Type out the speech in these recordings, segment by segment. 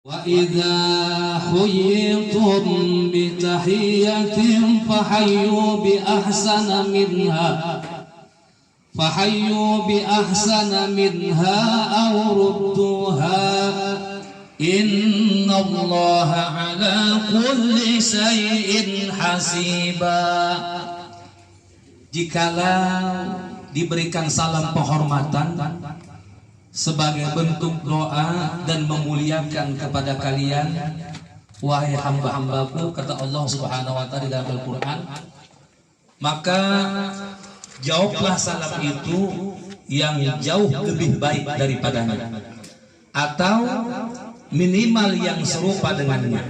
وَإِذَا حُيِّيتُم بِتَحِيَّةٍ فَحَيُّوا بِأَحْسَنَ مِنْهَا أَوْ رُدُّوهَا إِنَّ اللَّهَ عَلَى كُلِّ شَيْءٍ حَسِيبًا. Jikalau diberikan salam penghormatan sebagai bentuk doa dan memuliakan kepada kalian, wahai hamba-hambaku, kata Allah Subhanahu wa ta'ala dalam Al-Quran, maka jawablah salam itu yang jauh lebih baik daripadanya, atau minimal yang serupa dengannya.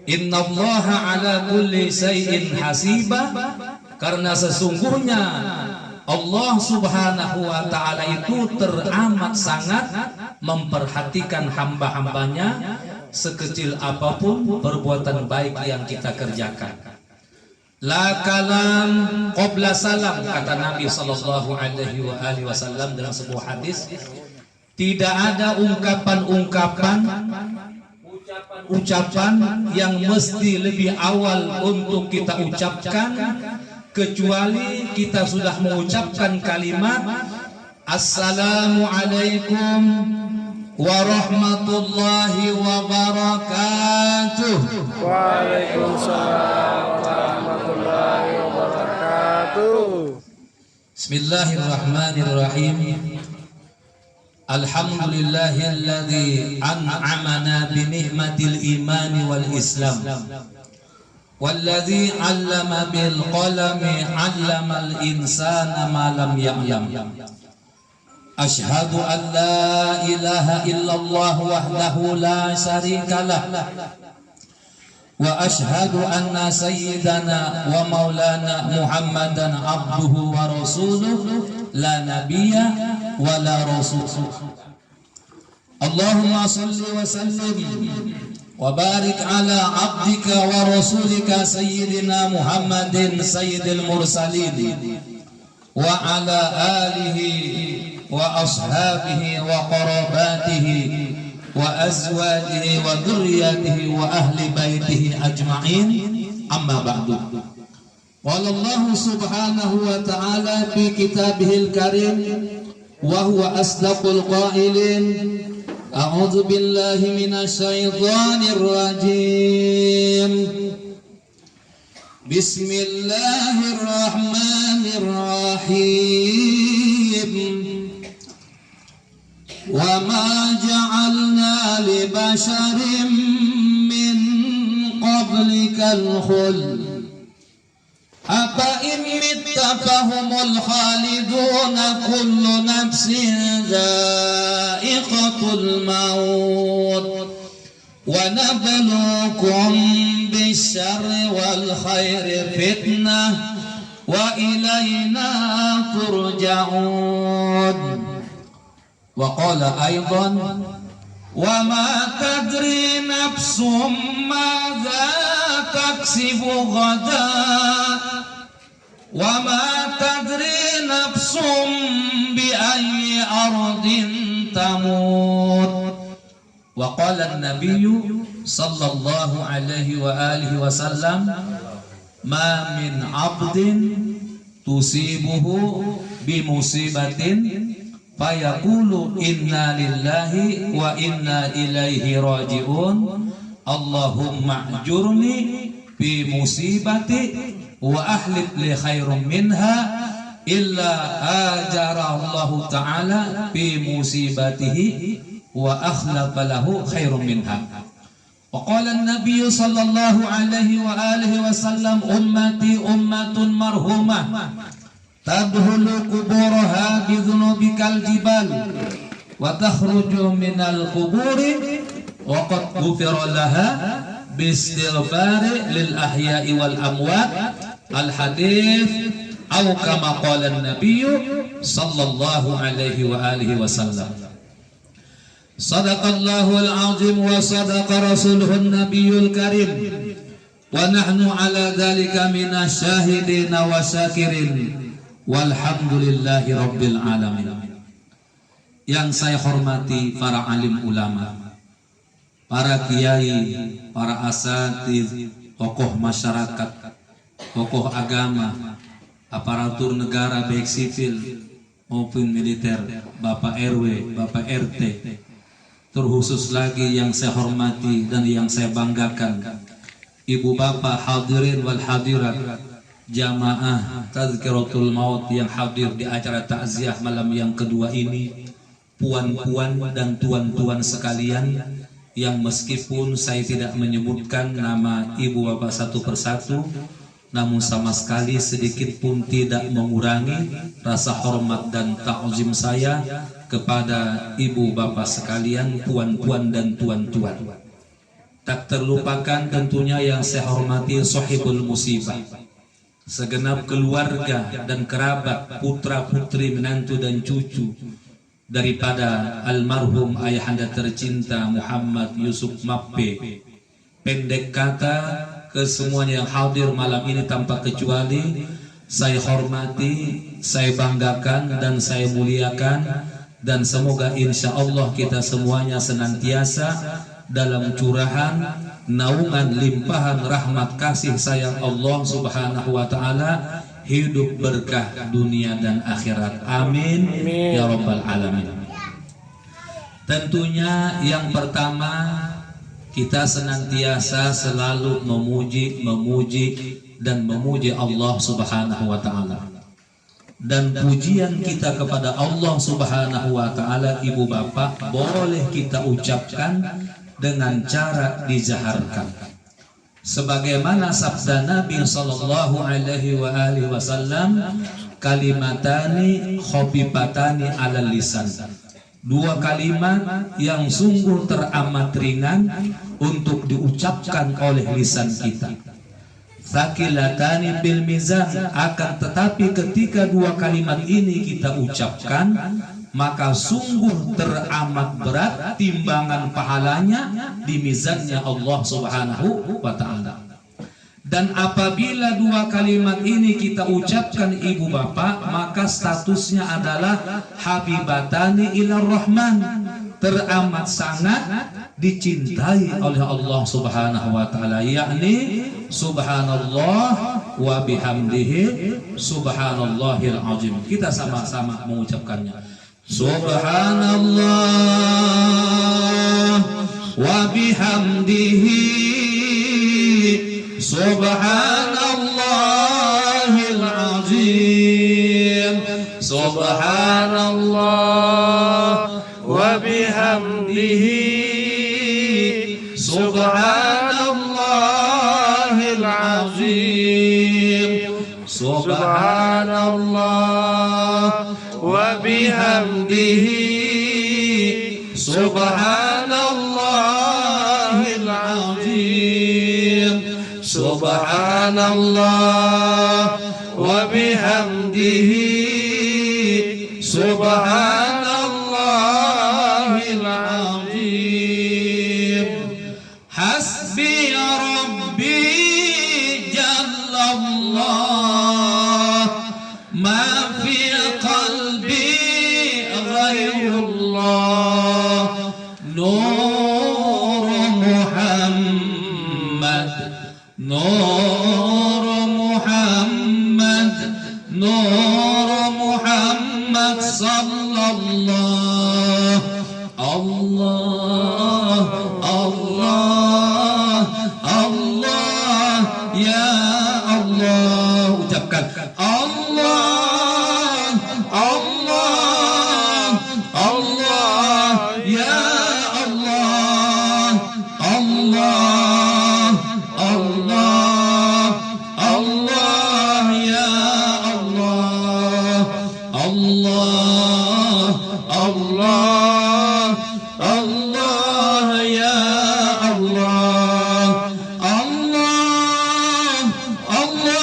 Innallaha ala kulli syai'in hasiba, karena sesungguhnya Allah Subhanahu wa ta'ala itu teramat sangat memperhatikan hamba-hambanya, sekecil apapun perbuatan baik yang kita kerjakan. La kalam qabla salam, kata Nabi sallallahu alaihi wasallam dalam sebuah hadis, tidak ada ucapan yang mesti lebih awal untuk kita ucapkan kecuali kita sudah mengucapkan kalimat Assalamualaikum warahmatullahi wabarakatuh. Waalaikumsalam warahmatullahi wabarakatuh. Bismillahirrahmanirrahim. Alhamdulillahilladzi an'amana bi ni'matil imani wal islam. Walladzi 'allama bil qalami 'allamal insana ma lam ya'lam. Asyhadu an la ilaha illallah wahdahu la syarikalah wa asyhadu anna sayyidana wa maulana Muhammadan abduhu wa rasuluh la nabiyya wa la rasul. Allahumma salli wa sallim wa barik ala abdika wa rasulika sayyidina Muhammadin sayyidil mursalin wa ala alihi wa ashabihi wa qarabatihi wa azwajihi wa dhurriyyatihi wa ahli baitihi ajma'in, amma ba'du. Qala Allah subhanahu wa ta'ala fi kitabihil karim wa huwa asdaqul qailin. A'udzu billahi minasy syaithanir rajim. Bismillahirrahmanirrahim. Wa ma ja'alna li basharin min qablikal khuld afa in mitta fahumul khalidun kullu nafsin dha'iqatul maut wa nabluukum bisyarri wal khairi fitnah wa ilayna turja'un. Wa qala aidan wa ma tadri nafsum madza taksibu ghadan wa ma tadri nafsum bi ayyi ardin tamut. Wa qala an-nabiyyu sallallahu alaihi wa alihi wasallam ma min 'abdin tusibuhu bi musibatin fayaqulu inna lillahi wa inna ilaihi raji'un Allahumma ajurni bi musibati wa ahlif li khairum minha illa ajara Allah ta'ala bi musibatihi wa akhlafa lahu khairum minha. Wa qala an-nabiy sallallahu alaihi wa alihi wasallam ummati ummatun marhumah tadkhulu quburaha bi dhunubikal jibal wa takhruju minal quburi wa qad ghufira laha bi istighfari lil ahya'i wal amwat. Al hadits aw kama qala an-nabiy sallallahu alaihi wa alihi wasallam. Sadaqallahul azim wa sadaqa rasuluhun nabiyul karim wa nahnu ala dzalika minasy syahidin wa syakirin walhamdulillahi rabbil alamin. Yang saya hormati para alim ulama, para kiai, para asatidz, tokoh masyarakat, tokoh agama, aparatur negara baik sipil maupun militer, Bapak RW, Bapak RT, terkhusus lagi yang saya hormati dan yang saya banggakan, ibu bapak hadirin wal hadirat, jamaah Tazkiratul Maut yang hadir di acara takziah malam yang kedua ini, puan-puan dan tuan-tuan sekalian, yang meskipun saya tidak menyebutkan nama ibu bapak satu persatu, namun sama sekali sedikit pun tidak mengurangi rasa hormat dan ta'zim saya kepada ibu bapak sekalian, puan-puan dan tuan-tuan. Tak terlupakan tentunya yang saya hormati sahibul musibah, segenap keluarga dan kerabat, putra putri, menantu dan cucu daripada almarhum ayahanda tercinta Muhammad Yusuf Mappe. Pendek kata, ke semuanya yang hadir malam ini tanpa kecuali saya hormati, saya banggakan dan saya muliakan, dan semoga insya Allah kita semuanya senantiasa dalam curahan naungan limpahan rahmat kasih sayang Allah Subhanahu wa taala, hidup berkah dunia dan akhirat. Amin, amin. Ya rabbal alamin. Tentunya yang pertama, kita senantiasa selalu memuji dan memuji Allah Subhanahu wa taala. Dan pujian kita kepada Allah Subhanahu wa taala, ibu bapak, boleh kita ucapkan dengan cara dijaharkan. Sebagaimana sabda Nabi sallallahu alaihi wasallam, kalimatani khafifatani alal lisan. Dua kalimat yang sungguh teramat ringan untuk diucapkan oleh lisan kita. Tsaqilatani bil mizan, akan tetapi ketika dua kalimat ini kita ucapkan, maka sungguh teramat berat timbangan pahalanya di mizannya Allah Subhanahu wa taala. Dan apabila dua kalimat ini kita ucapkan ibu bapak, maka statusnya adalah habibatani ilar rahman, teramat sangat dicintai oleh Allah Subhanahu wa taala, yakni subhanallah wa bihamdihi subhanallahil azim. Kita sama-sama mengucapkannya. Subhanallah wa bihamdihi subhanallahil azim. Subhanallah wa bihamdihi subhanallahil azim. Subhanallah wa bihamdihi subhanallahil azim. Subhanallah wa bihamdihi subhanallahil azim. Hasbi rabbi jallallah, ma fi qalbi ghayrullah. Nur Muhammad, Nur Muhammad, Nur Muhammad sallallahu. Allah, Allah, Allah, ya Allah. Ucapkan Allah, Allah, Allah, ya Allah. Allah, Allah, Allah, ya Allah. Allah, Allah, Allah, ya Allah. Allah, Allah,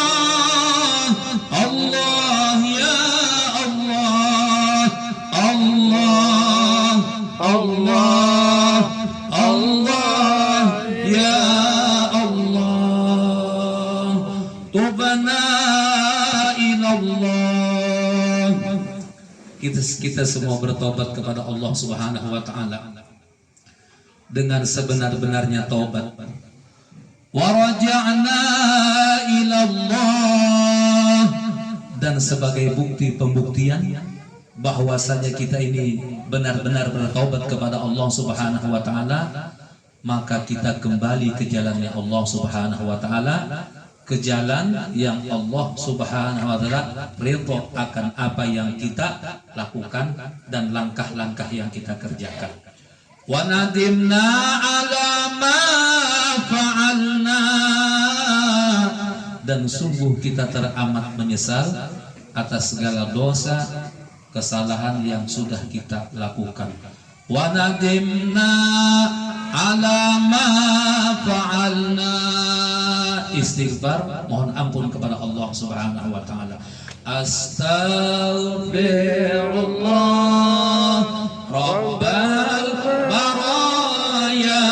Allah, ya Allah. Allah, Allah, Allah, ya Allah. Tubna ilallah. Kita semua bertobat kepada Allah Subhanahu wa taala. dengan sebenar-benarnya taubat. Wa raja'na ila Allah, dan sebagai bukti pembuktian bahwasanya kita ini benar-benar bertaubat kepada Allah Subhanahu wa taala, maka kita kembali ke jalannya Allah Subhanahu wa taala, ke jalan yang Allah Subhanahu wa taala ridha akan apa yang kita lakukan dan langkah-langkah yang kita kerjakan. Wa nadimna ala ma fa'alna, dan sungguh kita teramat menyesal atas segala dosa kesalahan yang sudah kita lakukan. Wa nadimna ala ma fa'alna, istighfar, mohon ampun kepada Allah Subhanahu wa taala. Astaghfirullah rabbal baraya,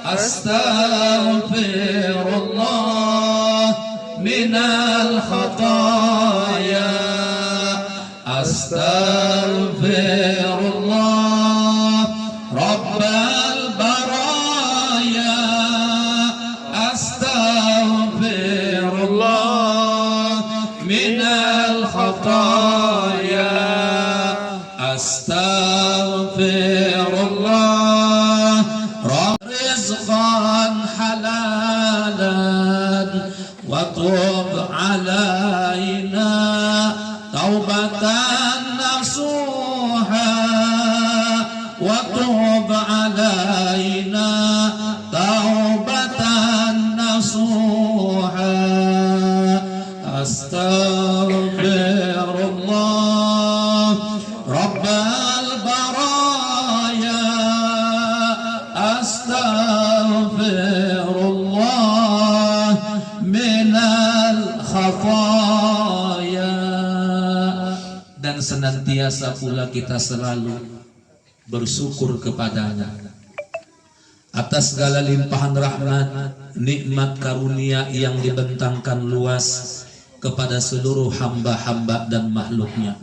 astaghfirullah minal khataya, astaghfirullah rabbal baraya, astaghfirullah minal khataya, astaghfirullah rizqan halalan wa tub alaina taubatan nasuha, wa tub alaina taubatan nasuha, astaghfirullah rabbal baraya, astaghfirullah minal khataya. Dan senantiasa pula kita selalu bersyukur kepadanya atas segala limpahan rahmat, nikmat karunia yang dibentangkan luas kepada seluruh hamba-hamba dan makhluknya,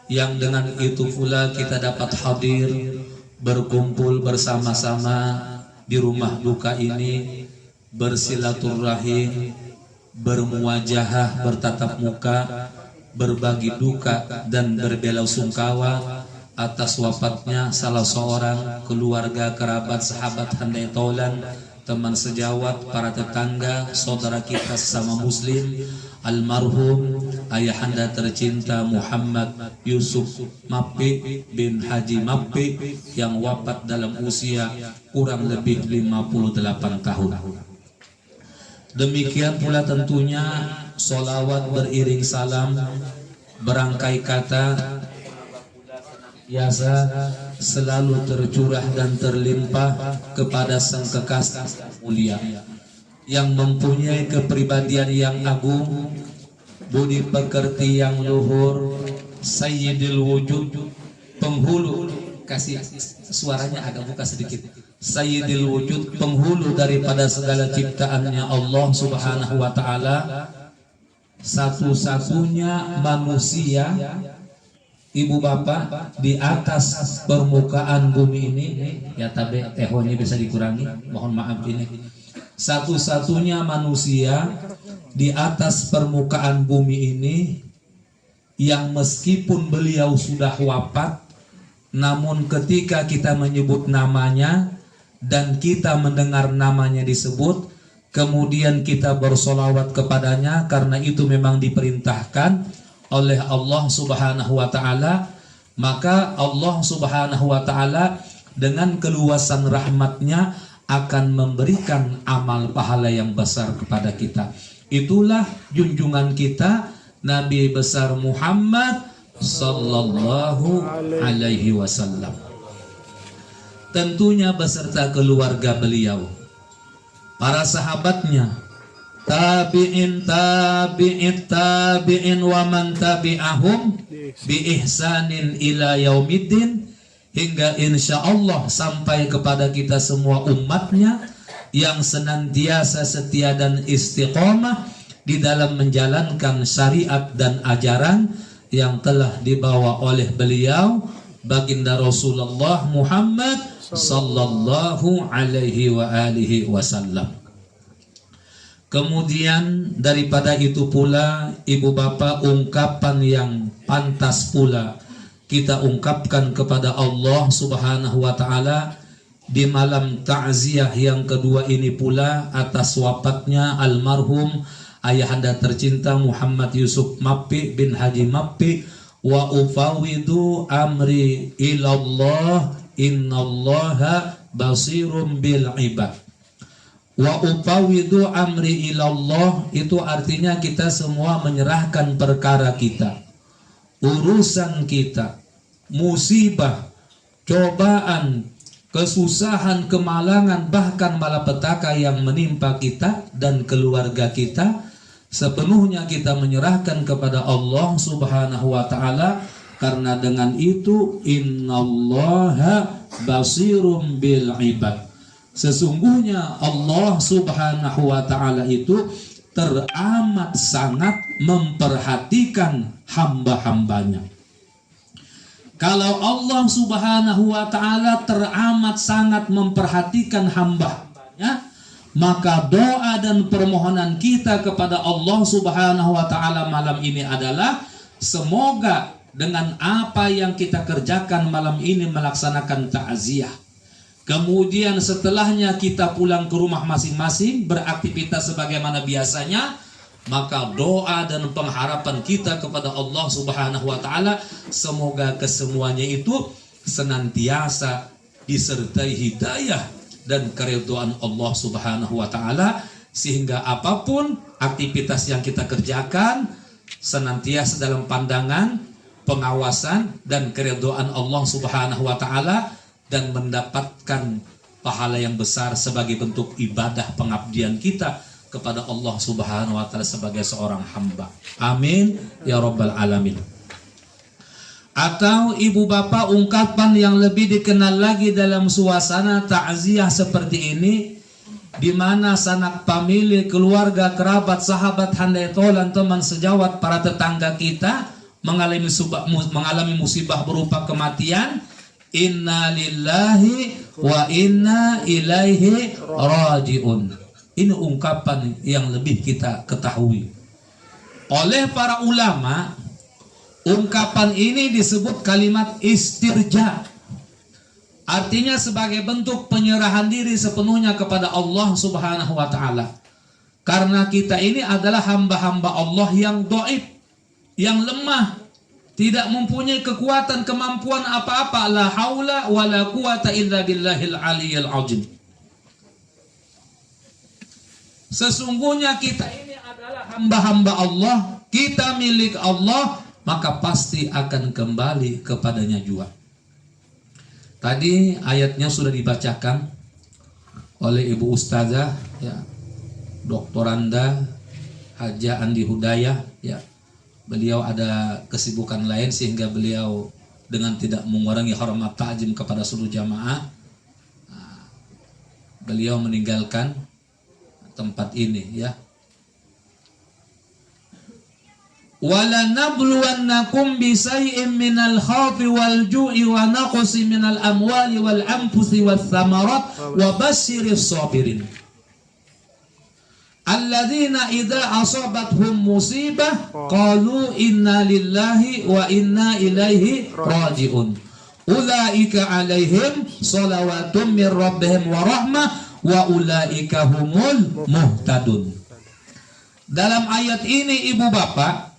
yang dengan itu pula kita dapat hadir berkumpul bersama-sama di rumah duka ini, bersilaturahim, bermuwajahah, bertatap muka, berbagi duka dan berbelasungkawa atas wafatnya salah seorang keluarga, kerabat, sahabat, handai taulan, teman sejawat, para tetangga, saudara kita sesama muslim, almarhum ayahanda tercinta Muhammad Yusuf Mappi bin Haji Mappi yang wafat dalam usia kurang lebih 58 tahun. Demikian pula tentunya sholawat beriring salam, berangkai kata biasa selalu tercurah dan terlimpah kepada sang kekasih mulia yang mempunyai kepribadian yang agung, budi pekerti yang luhur, Sayyidil Wujud, penghulu, kasih suaranya agak buka sedikit, Sayyidil Wujud, penghulu daripada segala ciptaannya Allah Subhanahu wa taala, satu-satunya manusia, ibu bapak, di atas permukaan bumi ini, ya tabe ehonya bisa dikurangi, mohon maaf ini, satu-satunya manusia di atas permukaan bumi ini yang meskipun beliau sudah wafat, namun ketika kita menyebut namanya dan kita mendengar namanya disebut, kemudian kita bersolawat kepadanya, karena itu memang diperintahkan oleh Allah Subhanahu wa ta'ala, maka Allah Subhanahu wa ta'ala dengan keluasan rahmatnya akan memberikan amal pahala yang besar kepada kita. Itulah junjungan kita Nabi besar Muhammad sallallahu alaihi wasallam, tentunya beserta keluarga beliau, para sahabatnya, tabi'in wa man tabi'ahum bi ihsanin ila yaumiddin, hingga insya Allah sampai kepada kita semua umatnya yang senantiasa setia dan istiqomah di dalam menjalankan syariat dan ajaran yang telah dibawa oleh beliau baginda Rasulullah Muhammad sallallahu alaihi wa alihi wasallam. Kemudian daripada itu pula, ibu bapak, ungkapan yang pantas pula kita ungkapkan kepada Allah subhanahu wa ta'ala di malam ta'ziah yang kedua ini pula atas wafatnya almarhum ayahanda tercinta Muhammad Yusuf Mappi bin Haji Mappi. Wa ufawidu amri ilallah innallaha basirum bil ibad. Wa ufawidu amri ilallah itu artinya kita semua menyerahkan perkara kita, urusan kita, musibah, cobaan, kesusahan, kemalangan, bahkan malapetaka yang menimpa kita dan keluarga kita, sepenuhnya kita menyerahkan kepada Allah subhanahu wa ta'ala. Karena dengan itu innallaha basirum bil ibad, sesungguhnya Allah subhanahu wa ta'ala itu teramat sangat memperhatikan hamba-hambanya. Kalau Allah subhanahu wa ta'ala teramat sangat memperhatikan hamba-hambanya, maka doa dan permohonan kita kepada Allah subhanahu wa ta'ala malam ini adalah semoga dengan apa yang kita kerjakan malam ini melaksanakan takziah, kemudian setelahnya kita pulang ke rumah masing-masing beraktivitas sebagaimana biasanya, maka doa dan pengharapan kita kepada Allah subhanahu wa ta'ala semoga kesemuanya itu senantiasa disertai hidayah dan keridhaan Allah subhanahu wa ta'ala, sehingga apapun aktivitas yang kita kerjakan senantiasa dalam pandangan, pengawasan dan keridhaan Allah subhanahu wa ta'ala, dan mendapatkan pahala yang besar sebagai bentuk ibadah pengabdian kita kepada Allah subhanahu wa ta'ala sebagai seorang hamba. Amin ya rabbal alamin. Atau ibu bapak, ungkapan yang lebih dikenal lagi dalam suasana takziah seperti ini, di mana sanak famili, keluarga, kerabat, sahabat, handai tolan, teman sejawat, para tetangga kita mengalami musibah berupa kematian. Inna lillahi wa inna ilaihi rajiun. Ini ungkapan yang lebih kita ketahui oleh para ulama. Ungkapan ini disebut kalimat istirja, artinya sebagai bentuk penyerahan diri sepenuhnya kepada Allah subhanahu wa ta'ala. Karena kita ini adalah hamba-hamba Allah yang dhaif, yang lemah, tidak mempunyai kekuatan, kemampuan apa-apa. La haula wa la quwata illa billahil aliyyil azim. Sesungguhnya kita ini adalah hamba-hamba Allah, kita milik Allah, maka pasti akan kembali kepadanya juga. Tadi ayatnya sudah dibacakan oleh Ibu Ustazah, ya, Doktoranda Haja Andi Hudayah, ya. Beliau ada kesibukan lain sehingga beliau dengan tidak mengurangi hormat ta'zim kepada seluruh jamaah, beliau meninggalkan tempat ini, ya. Wala nabluwannakum bisay'in minal khawfi wal ju'i wa naqsi minal amwali wal anfusi wath thamarat wa basyiris sabirin alladzina idza asabathum musibah qalu inna lillahi wa inna ilaihi raji'un ulaika alaihim salawatum mir rabbihim wa rahmah wa ulaika humul muhtadun. Dalam ayat ini ibu bapak,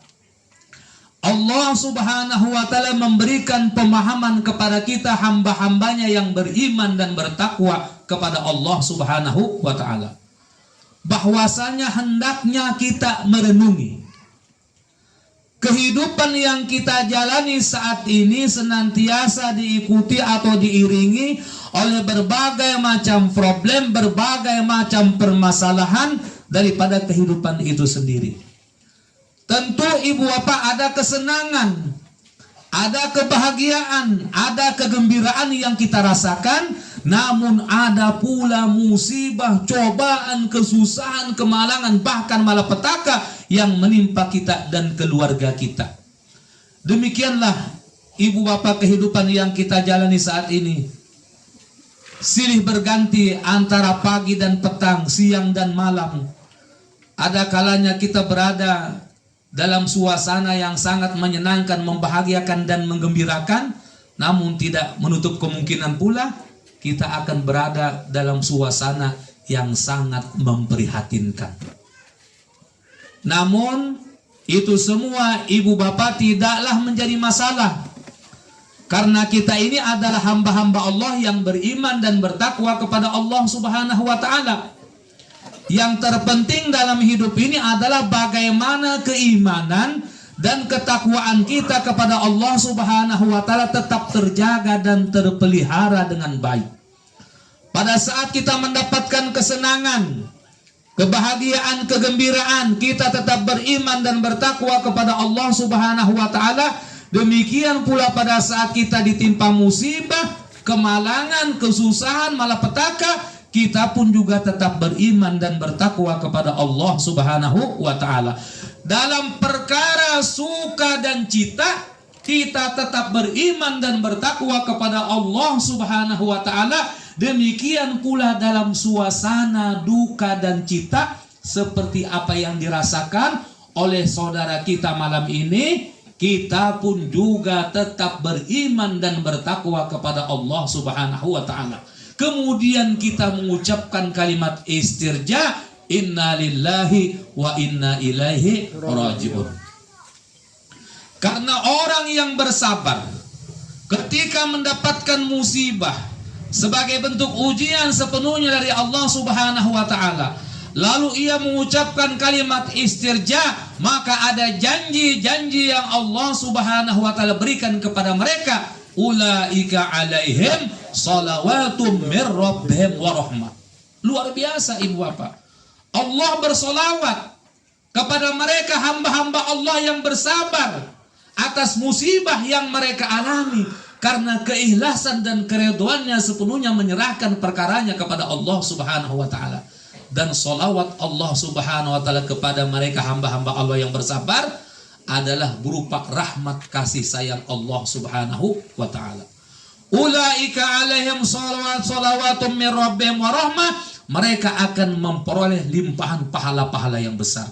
Allah subhanahu wa ta'ala memberikan pemahaman kepada kita hamba-hambanya yang beriman dan bertakwa kepada Allah subhanahu wa ta'ala, bahwasanya hendaknya kita merenungi kehidupan yang kita jalani saat ini senantiasa diikuti atau diiringi oleh berbagai macam problem, berbagai macam permasalahan daripada kehidupan itu sendiri. Tentu ibu bapak ada kesenangan, ada kebahagiaan, ada kegembiraan yang kita rasakan, namun ada pula musibah, cobaan, kesusahan, kemalangan, bahkan malapetaka yang menimpa kita dan keluarga kita. Demikianlah ibu bapak, kehidupan yang kita jalani saat ini silih berganti antara pagi dan petang, siang dan malam. Ada kalanya kita berada dalam suasana yang sangat menyenangkan, membahagiakan dan menggembirakan, namun tidak menutup kemungkinan pula kita akan berada dalam suasana yang sangat memprihatinkan. Namun itu semua ibu bapak tidaklah menjadi masalah, karena kita ini adalah hamba-hamba Allah yang beriman dan bertakwa kepada Allah Subhanahu wa ta'ala. Yang terpenting dalam hidup ini adalah bagaimana keimanan dan ketakwaan kita kepada Allah Subhanahu wa ta'ala tetap terjaga dan terpelihara dengan baik. Pada saat kita mendapatkan kesenangan, kebahagiaan, kegembiraan, kita tetap beriman dan bertakwa kepada Allah Subhanahu wa ta'ala. Demikian pula pada saat kita ditimpa musibah, kemalangan, kesusahan, malapetaka, kita pun juga tetap beriman dan bertakwa kepada Allah Subhanahu wa ta'ala. Dalam perkara suka dan cita, kita tetap beriman dan bertakwa kepada Allah Subhanahu wa ta'ala. Demikian pula dalam suasana duka dan cita, seperti apa yang dirasakan oleh saudara kita malam ini, kita pun juga tetap beriman dan bertakwa kepada Allah Subhanahu wa ta'ala. Kemudian kita mengucapkan kalimat istirja, inna lillahi wa inna ilaihi raji'un. Karena orang yang bersabar ketika mendapatkan musibah sebagai bentuk ujian sepenuhnya dari Allah Subhanahu wa ta'ala, lalu ia mengucapkan kalimat istirja, maka ada janji-janji yang Allah Subhanahu wa ta'ala berikan kepada mereka. Ulaika alaihim salawatum mir rabbihim wa rahmah. Luar biasa ibu bapak. Allah bersolawat kepada mereka hamba-hamba Allah yang bersabar atas musibah yang mereka alami, karena keikhlasan dan keridhoannya sepenuhnya menyerahkan perkaranya kepada Allah Subhanahu wa ta'ala. Dan solawat Allah Subhanahu wa ta'ala kepada mereka hamba-hamba Allah yang bersabar adalah berupa rahmat kasih sayang Allah Subhanahu wa ta'ala. Ulaika alaihim salawatum min rabbihim wa rahmah. Mereka akan memperoleh limpahan pahala-pahala yang besar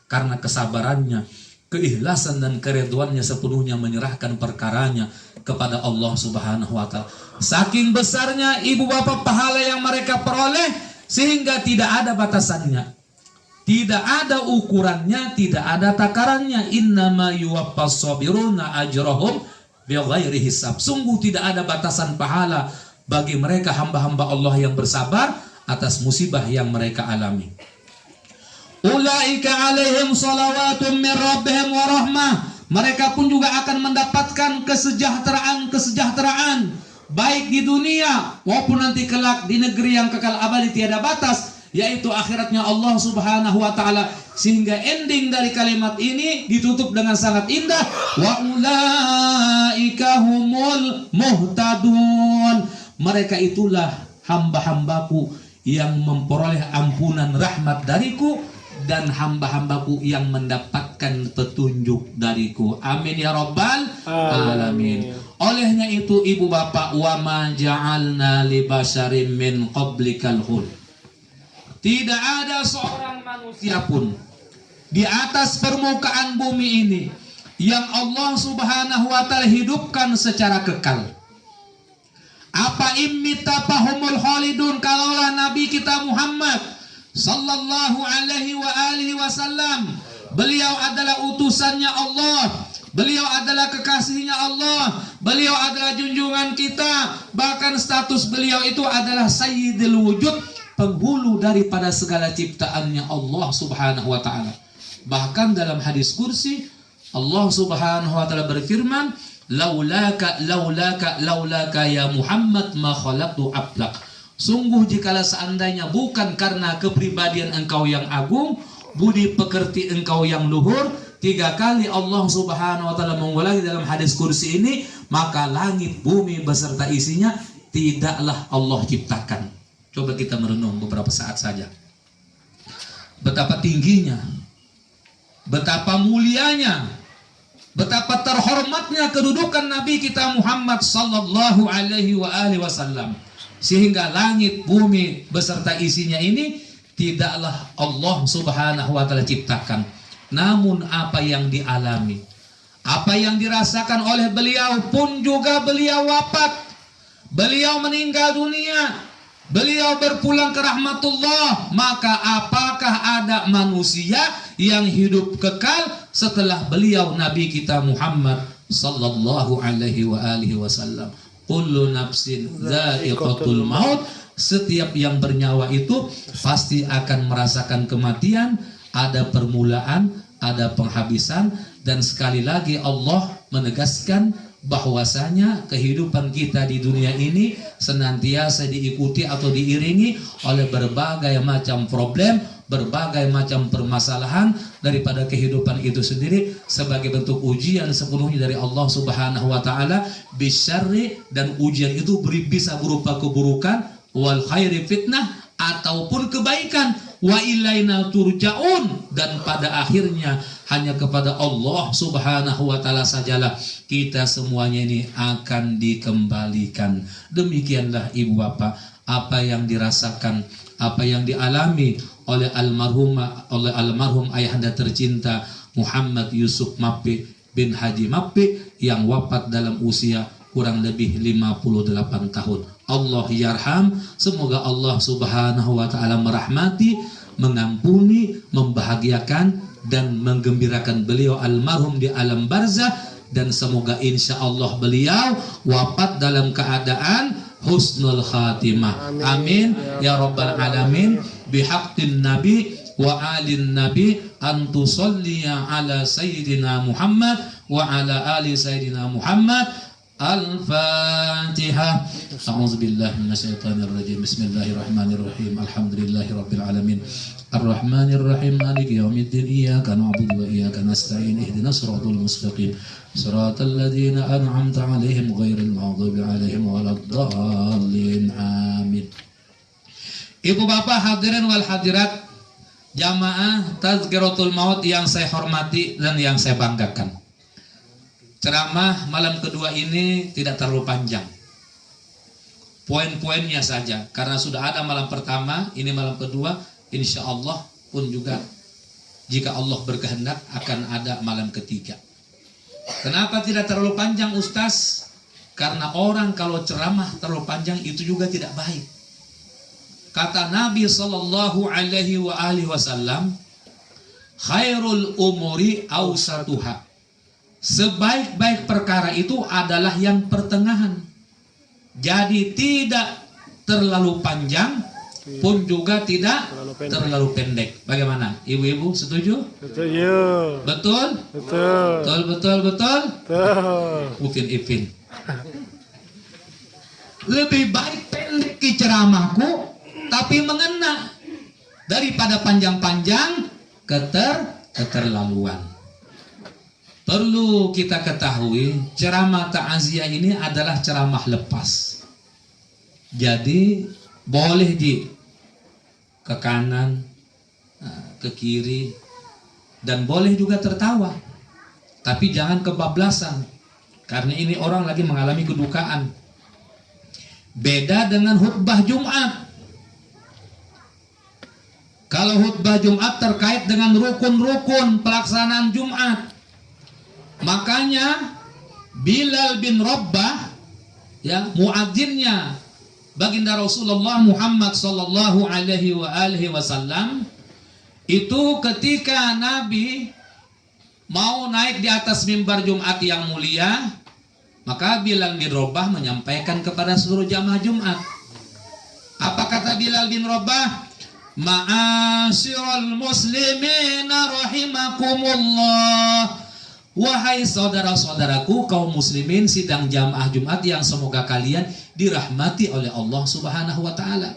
karena kesabarannya, keikhlasan dan keridhoannya sepenuhnya menyerahkan perkaranya kepada Allah Subhanahu wa ta'ala. Saking besarnya ibu bapak pahala yang mereka peroleh, sehingga tidak ada batasannya, tidak ada ukurannya, tidak ada takarannya. Innama yuwaffas sabiruna ajrahum bighairi hisab. Sungguh tidak ada batasan pahala bagi mereka hamba-hamba Allah yang bersabar atas musibah yang mereka alami. Ulaika alaihim salawatun min rabbihim wa rahmah. Mereka pun juga akan mendapatkan kesejahteraan baik di dunia maupun nanti kelak di negeri yang kekal abadi tiada batas, yaitu akhiratnya Allah Subhanahu wa ta'ala. Sehingga ending dari kalimat ini ditutup dengan sangat indah, wa ulaika humul muhtadun. Mereka itulah hamba-hambaku yang memperoleh ampunan rahmat dariku dan hamba-hambaku yang mendapatkan petunjuk dariku. Amin ya rabbal alamin. Olehnya itu ibu bapak, wa ma ja'alna li basharin min qablikal khuld. Tidak ada seorang manusia pun di atas permukaan bumi ini yang Allah Subhanahu wa ta'ala hidupkan secara kekal. Apa immita fahumul khalidun. Kalaulah Nabi kita Muhammad sallallahu alaihi wa alihi wasallam, beliau adalah utusannya Allah, beliau adalah kekasihnya Allah, beliau adalah junjungan kita, bahkan status beliau itu adalah sayyidul wujud, penghulu daripada segala ciptaannya Allah Subhanahu wa ta'ala. Bahkan dalam hadis kursi Allah Subhanahu wa ta'ala berfirman, laulaka ya Muhammad ma khalaqtu ablak. Sungguh jikalau seandainya bukan karena kepribadian engkau yang agung, budi pekerti engkau yang luhur, 3 kali Allah Subhanahu wa ta'ala mengulangi dalam hadis kursi ini, maka langit bumi beserta isinya tidaklah Allah ciptakan. Coba kita merenung beberapa saat saja. Betapa tingginya, betapa mulianya betapa terhormatnya kedudukan Nabi kita Muhammad sallallahu alaihi wasallam, sehingga langit, bumi beserta isinya ini tidaklah Allah Subhanahu wa taala ciptakan, namun apa yang dialami, apa yang dirasakan oleh beliau pun juga beliau wafat, beliau meninggal dunia, beliau berpulang ke rahmatullah. Maka apakah ada manusia yang hidup kekal setelah beliau Nabi kita Muhammad sallallahu alaihi wasallam? Kullu nafsin dha'iqatul maut. Setiap yang bernyawa itu pasti akan merasakan kematian. Ada permulaan, ada penghabisan. Dan sekali lagi Allah menegaskan bahwasanya kehidupan kita di dunia ini senantiasa diikuti atau diiringi oleh berbagai macam problem, berbagai macam permasalahan daripada kehidupan itu sendiri sebagai bentuk ujian sepenuhnya dari Allah Subhanahu wa taala bisyarri, dan ujian itu bisa berupa keburukan, wal khairi fitnah, ataupun kebaikan, wa ilaina turja'un, dan pada akhirnya hanya kepada Allah Subhanahu wa taala sajalah kita semuanya ini akan dikembalikan. Demikianlah ibu bapak apa yang dirasakan, apa yang dialami oleh almarhum ayahanda tercinta Muhammad Yusuf Mappe bin Haji Mappe yang wafat dalam usia kurang lebih 58 tahun. Allah yarham, semoga Allah Subhanahu wa taala merahmati, mengampuni, membahagiakan dan menggembirakan beliau almarhum di alam barzah, dan semoga insya Allah beliau wafat dalam keadaan husnul khatimah. Amin ya rabbal alamin. Bihaqqin nabi wa alin nabi an tusalliya ala sayyidina Muhammad wa ala ali sayyidina Muhammad. Al-Fatihah. A'udzubillahi minasyaitonir rajim. Bismillahirrahmanirrahim. Alhamdulillahirabbil alamin. Ar-Rahmanir Rahim. Maliki yaumiddin. Iyyaka na'budu wa iyyaka nasta'in. Ihdinas siratal mustaqim. Siratal ladzina an'amta 'alaihim ghairil maghdubi 'alaihim waladdallin. Amin. Ibu bapak hadirin wal hadirat, jamaah Tazkiratul Maut yang saya hormati dan yang saya banggakan. Ceramah malam kedua ini tidak terlalu panjang, poin-poinnya saja, karena sudah ada malam pertama, ini malam kedua, insya Allah pun juga jika Allah berkehendak akan ada malam ketiga. Kenapa tidak terlalu panjang Ustaz? Karena orang kalau ceramah terlalu panjang itu juga tidak baik. Kata Nabi Sallallahu Alaihi Wasallam, khairul umuri awsatuha. Sebaik-baik perkara itu adalah yang pertengahan. Jadi tidak terlalu panjang pun juga tidak terlalu pendek. Bagaimana? Ibu-ibu setuju? Setuju. Betul? Betul. Betul. Betul. Upin-ipin. Lebih baik pendek ke ceramahku tapi mengena daripada panjang-panjang keterlaluan. Perlu kita ketahui, ceramah ta'aziyah ini adalah ceramah lepas. Jadi boleh ke kanan, ke kiri, dan boleh juga tertawa. Tapi jangan kebablasan, karena ini orang lagi mengalami kedukaan. Beda dengan khutbah Jumat. Kalau khutbah Jumat terkait dengan rukun-rukun pelaksanaan Jumat, makanya Bilal bin Rabbah, ya, muadzinnya baginda Rasulullah Muhammad sallallahu alaihi wasallam, itu ketika Nabi mau naik di atas mimbar Jumat yang mulia, maka Bilal bin Rabbah menyampaikan kepada seluruh jamaah Jumat. Apa kata Bilal bin Rabbah? Ma'asyiral muslimina rahimakumullah. Wahai saudara-saudaraku kaum muslimin sidang jamaah Jumat yang semoga kalian dirahmati oleh Allah Subhanahu wa taala.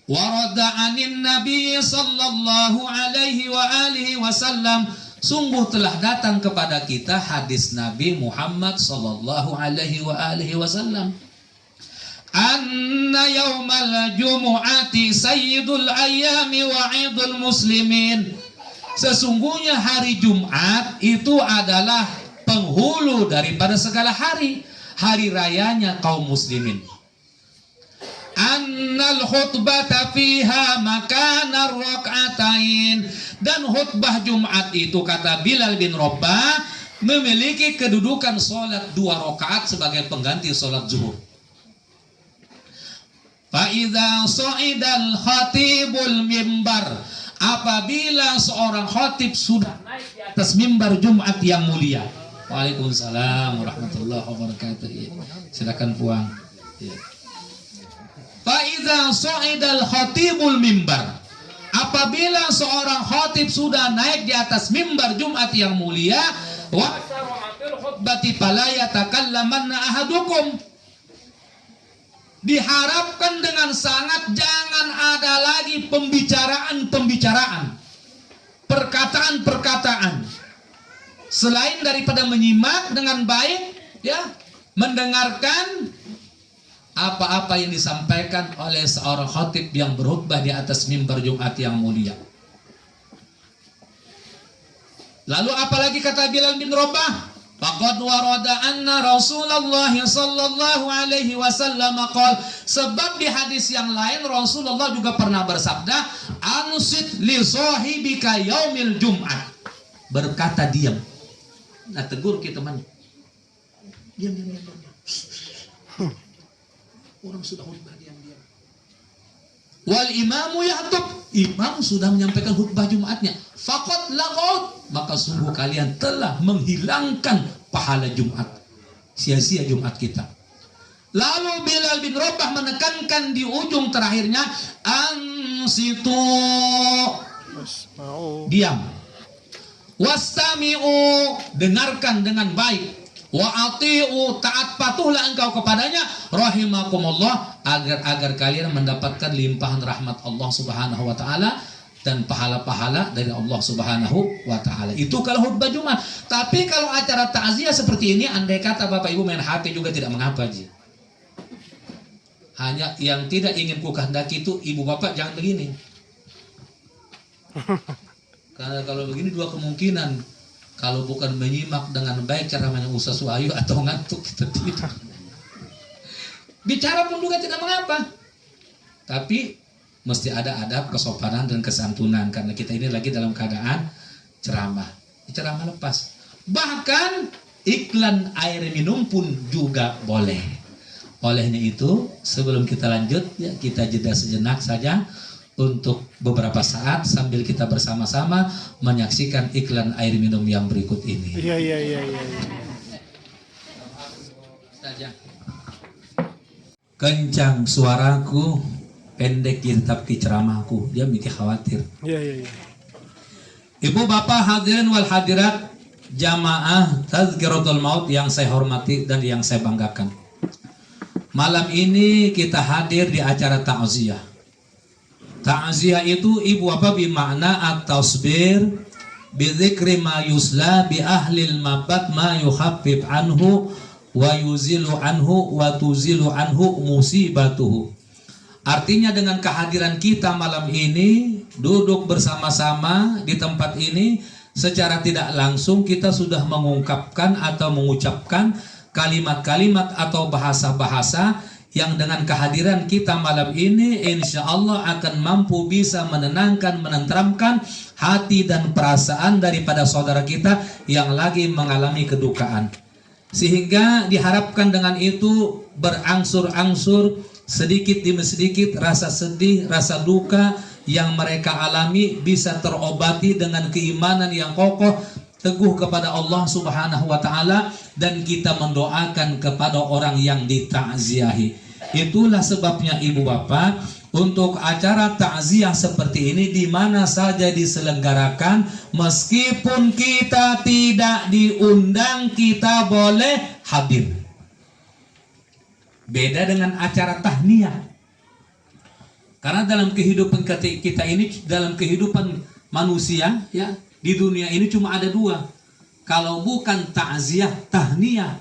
Warada anin Nabi sallallahu alaihi wasallam, sungguh telah datang kepada kita hadis Nabi Muhammad sallallahu alaihi wasallam. Anna yaumal jumu'ati sayyidul ayyami wa 'idul muslimin. Sesungguhnya hari Jumat itu adalah penghulu daripada segala hari. Hari rayanya kaum muslimin. Annal khutbata fiha makana rak'atain. Dan khutbah Jumat itu, kata Bilal bin Rabah, memiliki kedudukan sholat 2 rakaat sebagai pengganti sholat zuhur. Fa'idha sa'idal khatibul mimbar, apabila seorang khatib sudah naik di atas mimbar Jumat yang mulia. Waalaikumsalam warahmatullahi wabarakatuh. Silakan puang. Fa'idha sa'idal khatibul mimbar, apabila seorang khatib sudah naik di atas mimbar Jumat yang mulia, wa syara'atil khutbati fala yatakallamanna ahadukum, diharapkan dengan sangat jangan ada lagi pembicaraan, perkataan-perkataan selain daripada menyimak dengan baik, ya, mendengarkan apa-apa yang disampaikan oleh seorang khatib yang berkhutbah di atas mimbar Jumat yang mulia. Lalu apalagi kata Bilal bin Rabah, faqad warada anna Rasulullah sallallahu alaihi wasallam qala, sebab di hadis yang lain Rasulullah juga pernah bersabda, ansit li sahibika yaumil Jum'ah, berkata diam. Nah, tegur kita teman. Diam. Orang sudah khutbah diam-diam. Wal imamu yahtub, imam sudah menyampaikan khutbah Jumatnya. Faqad laghaut, maka sungguh kalian telah menghilangkan pahala Jumat. Sia-sia Jumat kita. Lalu Bilal bin Rabah menekankan di ujung terakhirnya, ansitu, diam. Wastami'u, dengarkan dengan baik. Wa ati'u, taat patuhlah engkau kepadanya, rahimakumullah, agar kalian mendapatkan limpahan rahmat Allah Subhanahu wa taala dan pahala-pahala dari Allah Subhanahu wa taala. Itu kalau khutbah Jumat. Tapi kalau acara takziah seperti ini, andai kata Bapak Ibu main HP juga tidak mengapa, Ji. Hanya yang tidak ingin ku kehendaki itu Ibu Bapak jangan begini. Karena kalau begini dua kemungkinan. Kalau bukan menyimak dengan baik ceramahnya Ustaz Wahyu, atau ngantuk kita tidur. Bicara pun juga tidak mengapa. Tapi mesti ada adab, kesopanan dan kesantunan, karena kita ini lagi dalam keadaan ceramah. Ceramah lepas. Bahkan iklan air minum pun juga boleh. Olehnya itu, sebelum kita lanjut, ya, kita jeda sejenak saja untuk beberapa saat sambil kita bersama-sama menyaksikan iklan air minum yang berikut ini. Iya. Saja. Kencang suaraku, pendek tapi ceramahku. Dia mikir khawatir. Iya. Ibu bapak hadirin wal hadirat, jamaah Tazkiratul Maut yang saya hormati dan yang saya banggakan. Malam ini kita hadir di acara takziah. Ta'ziyah itu ibu apa bimakna at-tasbir bi dzikri ma yusla bi ahlil mabat ma yukhaffif anhu wa yuzilu anhu wa tuzilu anhu musibatuhu. Artinya dengan kehadiran kita malam ini duduk bersama-sama di tempat ini, secara tidak langsung kita sudah mengungkapkan atau mengucapkan kalimat-kalimat atau bahasa-bahasa yang dengan kehadiran kita malam ini insya Allah akan mampu bisa menenangkan, menenteramkan hati dan perasaan daripada saudara kita yang lagi mengalami kedukaan. Sehingga diharapkan dengan itu berangsur-angsur, sedikit demi sedikit rasa sedih, rasa duka yang mereka alami bisa terobati dengan keimanan yang kokoh, teguh kepada Allah Subhanahu wa taala, dan kita mendoakan kepada orang yang ditakziahi. Itulah sebabnya ibu bapak, untuk acara takziah seperti ini di mana saja diselenggarakan, meskipun kita tidak diundang, kita boleh hadir. Beda dengan acara tahniah. Karena dalam kehidupan kita ini, dalam kehidupan manusia, ya, di dunia ini cuma ada dua. Kalau bukan takziah, tahniah.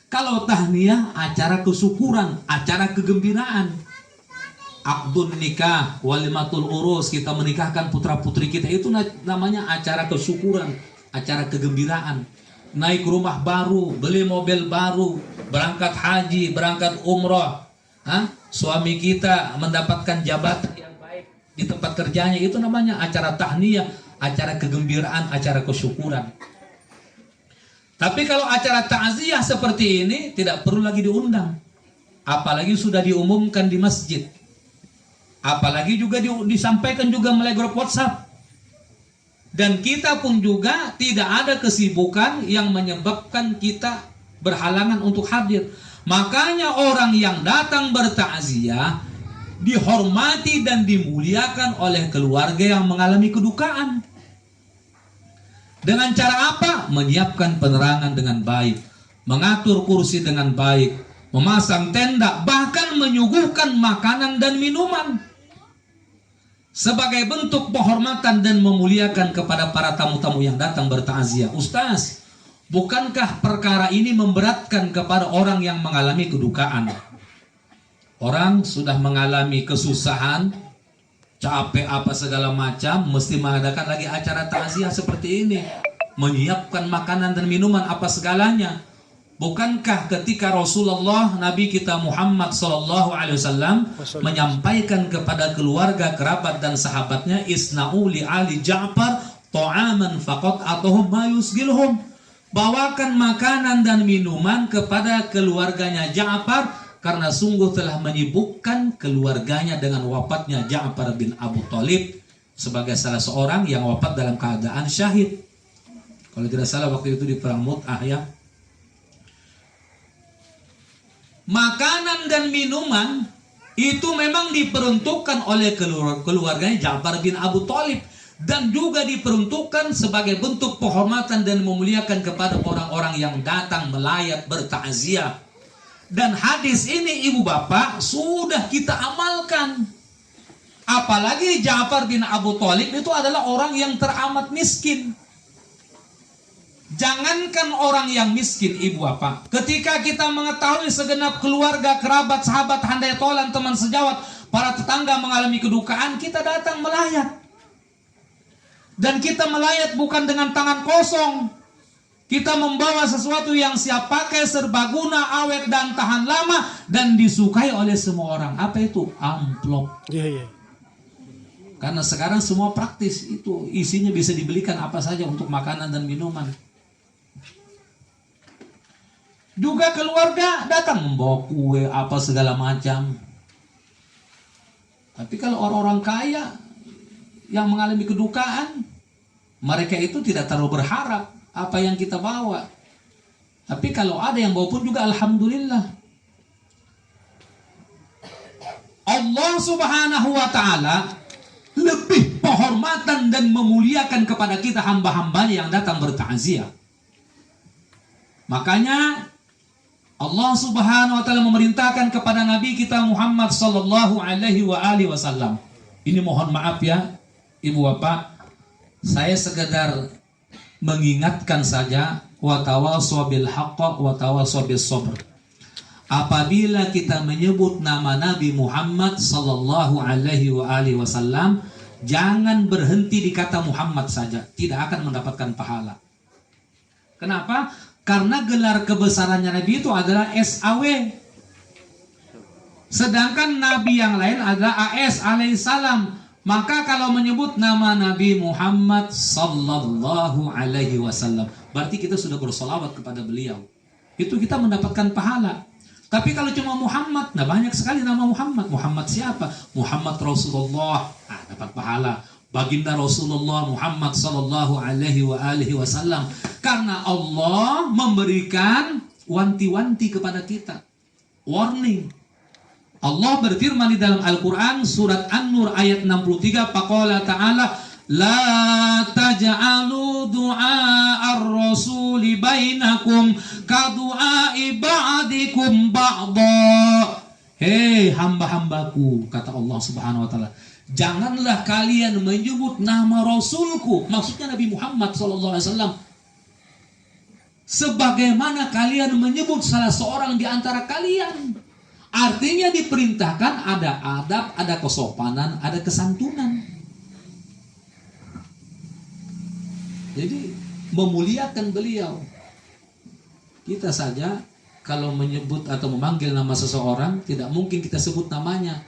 Kalau tahniah, acara kesyukuran, acara kegembiraan. akdun nikah, walimatul urus, kita menikahkan putra-putri kita, itu namanya acara kesyukuran, acara kegembiraan. Naik rumah baru, beli mobil baru, berangkat haji, berangkat umroh, suami kita mendapatkan jabatan yang baik di tempat kerjanya, itu namanya acara tahniyah, acara kegembiraan, acara kesyukuran. Tapi kalau acara takziah seperti ini tidak perlu lagi diundang, apalagi sudah diumumkan di masjid, apalagi juga disampaikan juga melalui grup WhatsApp. Dan kita pun juga tidak ada kesibukan yang menyebabkan kita berhalangan untuk hadir. Makanya orang yang datang bertakziah dihormati dan dimuliakan oleh keluarga yang mengalami kedukaan. Dengan cara apa? Menyiapkan penerangan dengan baik, mengatur kursi dengan baik, memasang tenda, bahkan menyuguhkan makanan dan minuman sebagai bentuk penghormatan dan memuliakan kepada para tamu-tamu yang datang bertakziah. Ustaz, bukankah perkara ini memberatkan kepada orang yang mengalami kedukaan? Orang sudah mengalami kesusahan, capek apa segala macam, mesti mengadakan lagi acara takziah seperti ini, menyiapkan makanan dan minuman apa segalanya. Bukankah ketika Rasulullah Nabi kita Muhammad SAW menyampaikan kepada keluarga, kerabat dan sahabatnya, isna'u li ali Ja'far ta'aman faqat atuhum ma yusgilhum, bawakan makanan dan minuman kepada keluarganya Ja'far, karena sungguh telah menyibukkan keluarganya dengan wafatnya Ja'far bin Abu Thalib sebagai salah seorang yang wafat dalam keadaan syahid. Kalau tidak salah waktu itu di perang Mu'tah ya. Makanan dan minuman itu memang diperuntukkan oleh keluarganya Ja'far bin Abu Thalib, dan juga diperuntukkan sebagai bentuk penghormatan dan memuliakan kepada orang-orang yang datang melayat bertakziah. Dan hadis ini ibu bapak sudah kita amalkan. Apalagi Ja'far bin Abu Thalib itu adalah orang yang teramat miskin. Jangankan orang yang miskin ibu bapak, ketika kita mengetahui segenap keluarga, kerabat, sahabat, handai tolan, teman sejawat, para tetangga mengalami kedukaan, kita datang melayat. Dan kita melayat bukan dengan tangan kosong. Kita membawa sesuatu yang siap pakai, serbaguna, awet dan tahan lama, dan disukai oleh semua orang. Apa itu? Amplop. Karena sekarang semua praktis, itu isinya bisa dibelikan apa saja untuk makanan dan minuman. Juga keluarga datang membawa kue apa segala macam. Tapi kalau orang-orang kaya yang mengalami kedukaan, mereka itu tidak terlalu berharap apa yang kita bawa. Tapi kalau ada yang bawa pun juga alhamdulillah. Allah Subhanahu wa ta'ala lebih penghormatan dan memuliakan kepada kita hamba-hambanya yang datang bertakziah. Makanya Allah Subhanahu wa ta'ala memerintahkan kepada Nabi kita Muhammad sallallahu alaihi wasallam. Ini mohon maaf ya ibu bapak, saya sekedar mengingatkan saja, wa tawassaw bil haqq wa tawassaw bis sabr. Apabila kita menyebut nama Nabi Muhammad sallallahu alaihi wasallam, jangan berhenti di kata Muhammad saja, tidak akan mendapatkan pahala. Kenapa? Karena gelar kebesarannya Nabi itu adalah SAW. Sedangkan Nabi yang lain adalah AS alaihissalam. Maka kalau menyebut nama Nabi Muhammad sallallahu alaihi wasallam, berarti kita sudah bersolawat kepada beliau. Itu kita mendapatkan pahala. Tapi kalau cuma Muhammad, nah banyak sekali nama Muhammad. Muhammad siapa? Muhammad Rasulullah, dapat pahala. Baginda Rasulullah Muhammad sallallahu alaihi wasallam. Karena Allah memberikan wanti-wanti kepada kita, warning. Allah berfirman di dalam Al-Quran surat An-Nur ayat 63, faqala ta'ala la taj'alu du'a ar-rasuli bainakum ka du'ai ba'dikum ba'da. Hei hamba-hambaku, kata Allah Subhanahu wa ta'ala, janganlah kalian menyebut nama Rasulku, maksudnya Nabi Muhammad SAW, sebagaimana kalian menyebut salah seorang di antara kalian. Artinya diperintahkan ada adab, ada kesopanan, ada kesantunan. Jadi memuliakan beliau. Kita saja kalau menyebut atau memanggil nama seseorang, tidak mungkin kita sebut namanya.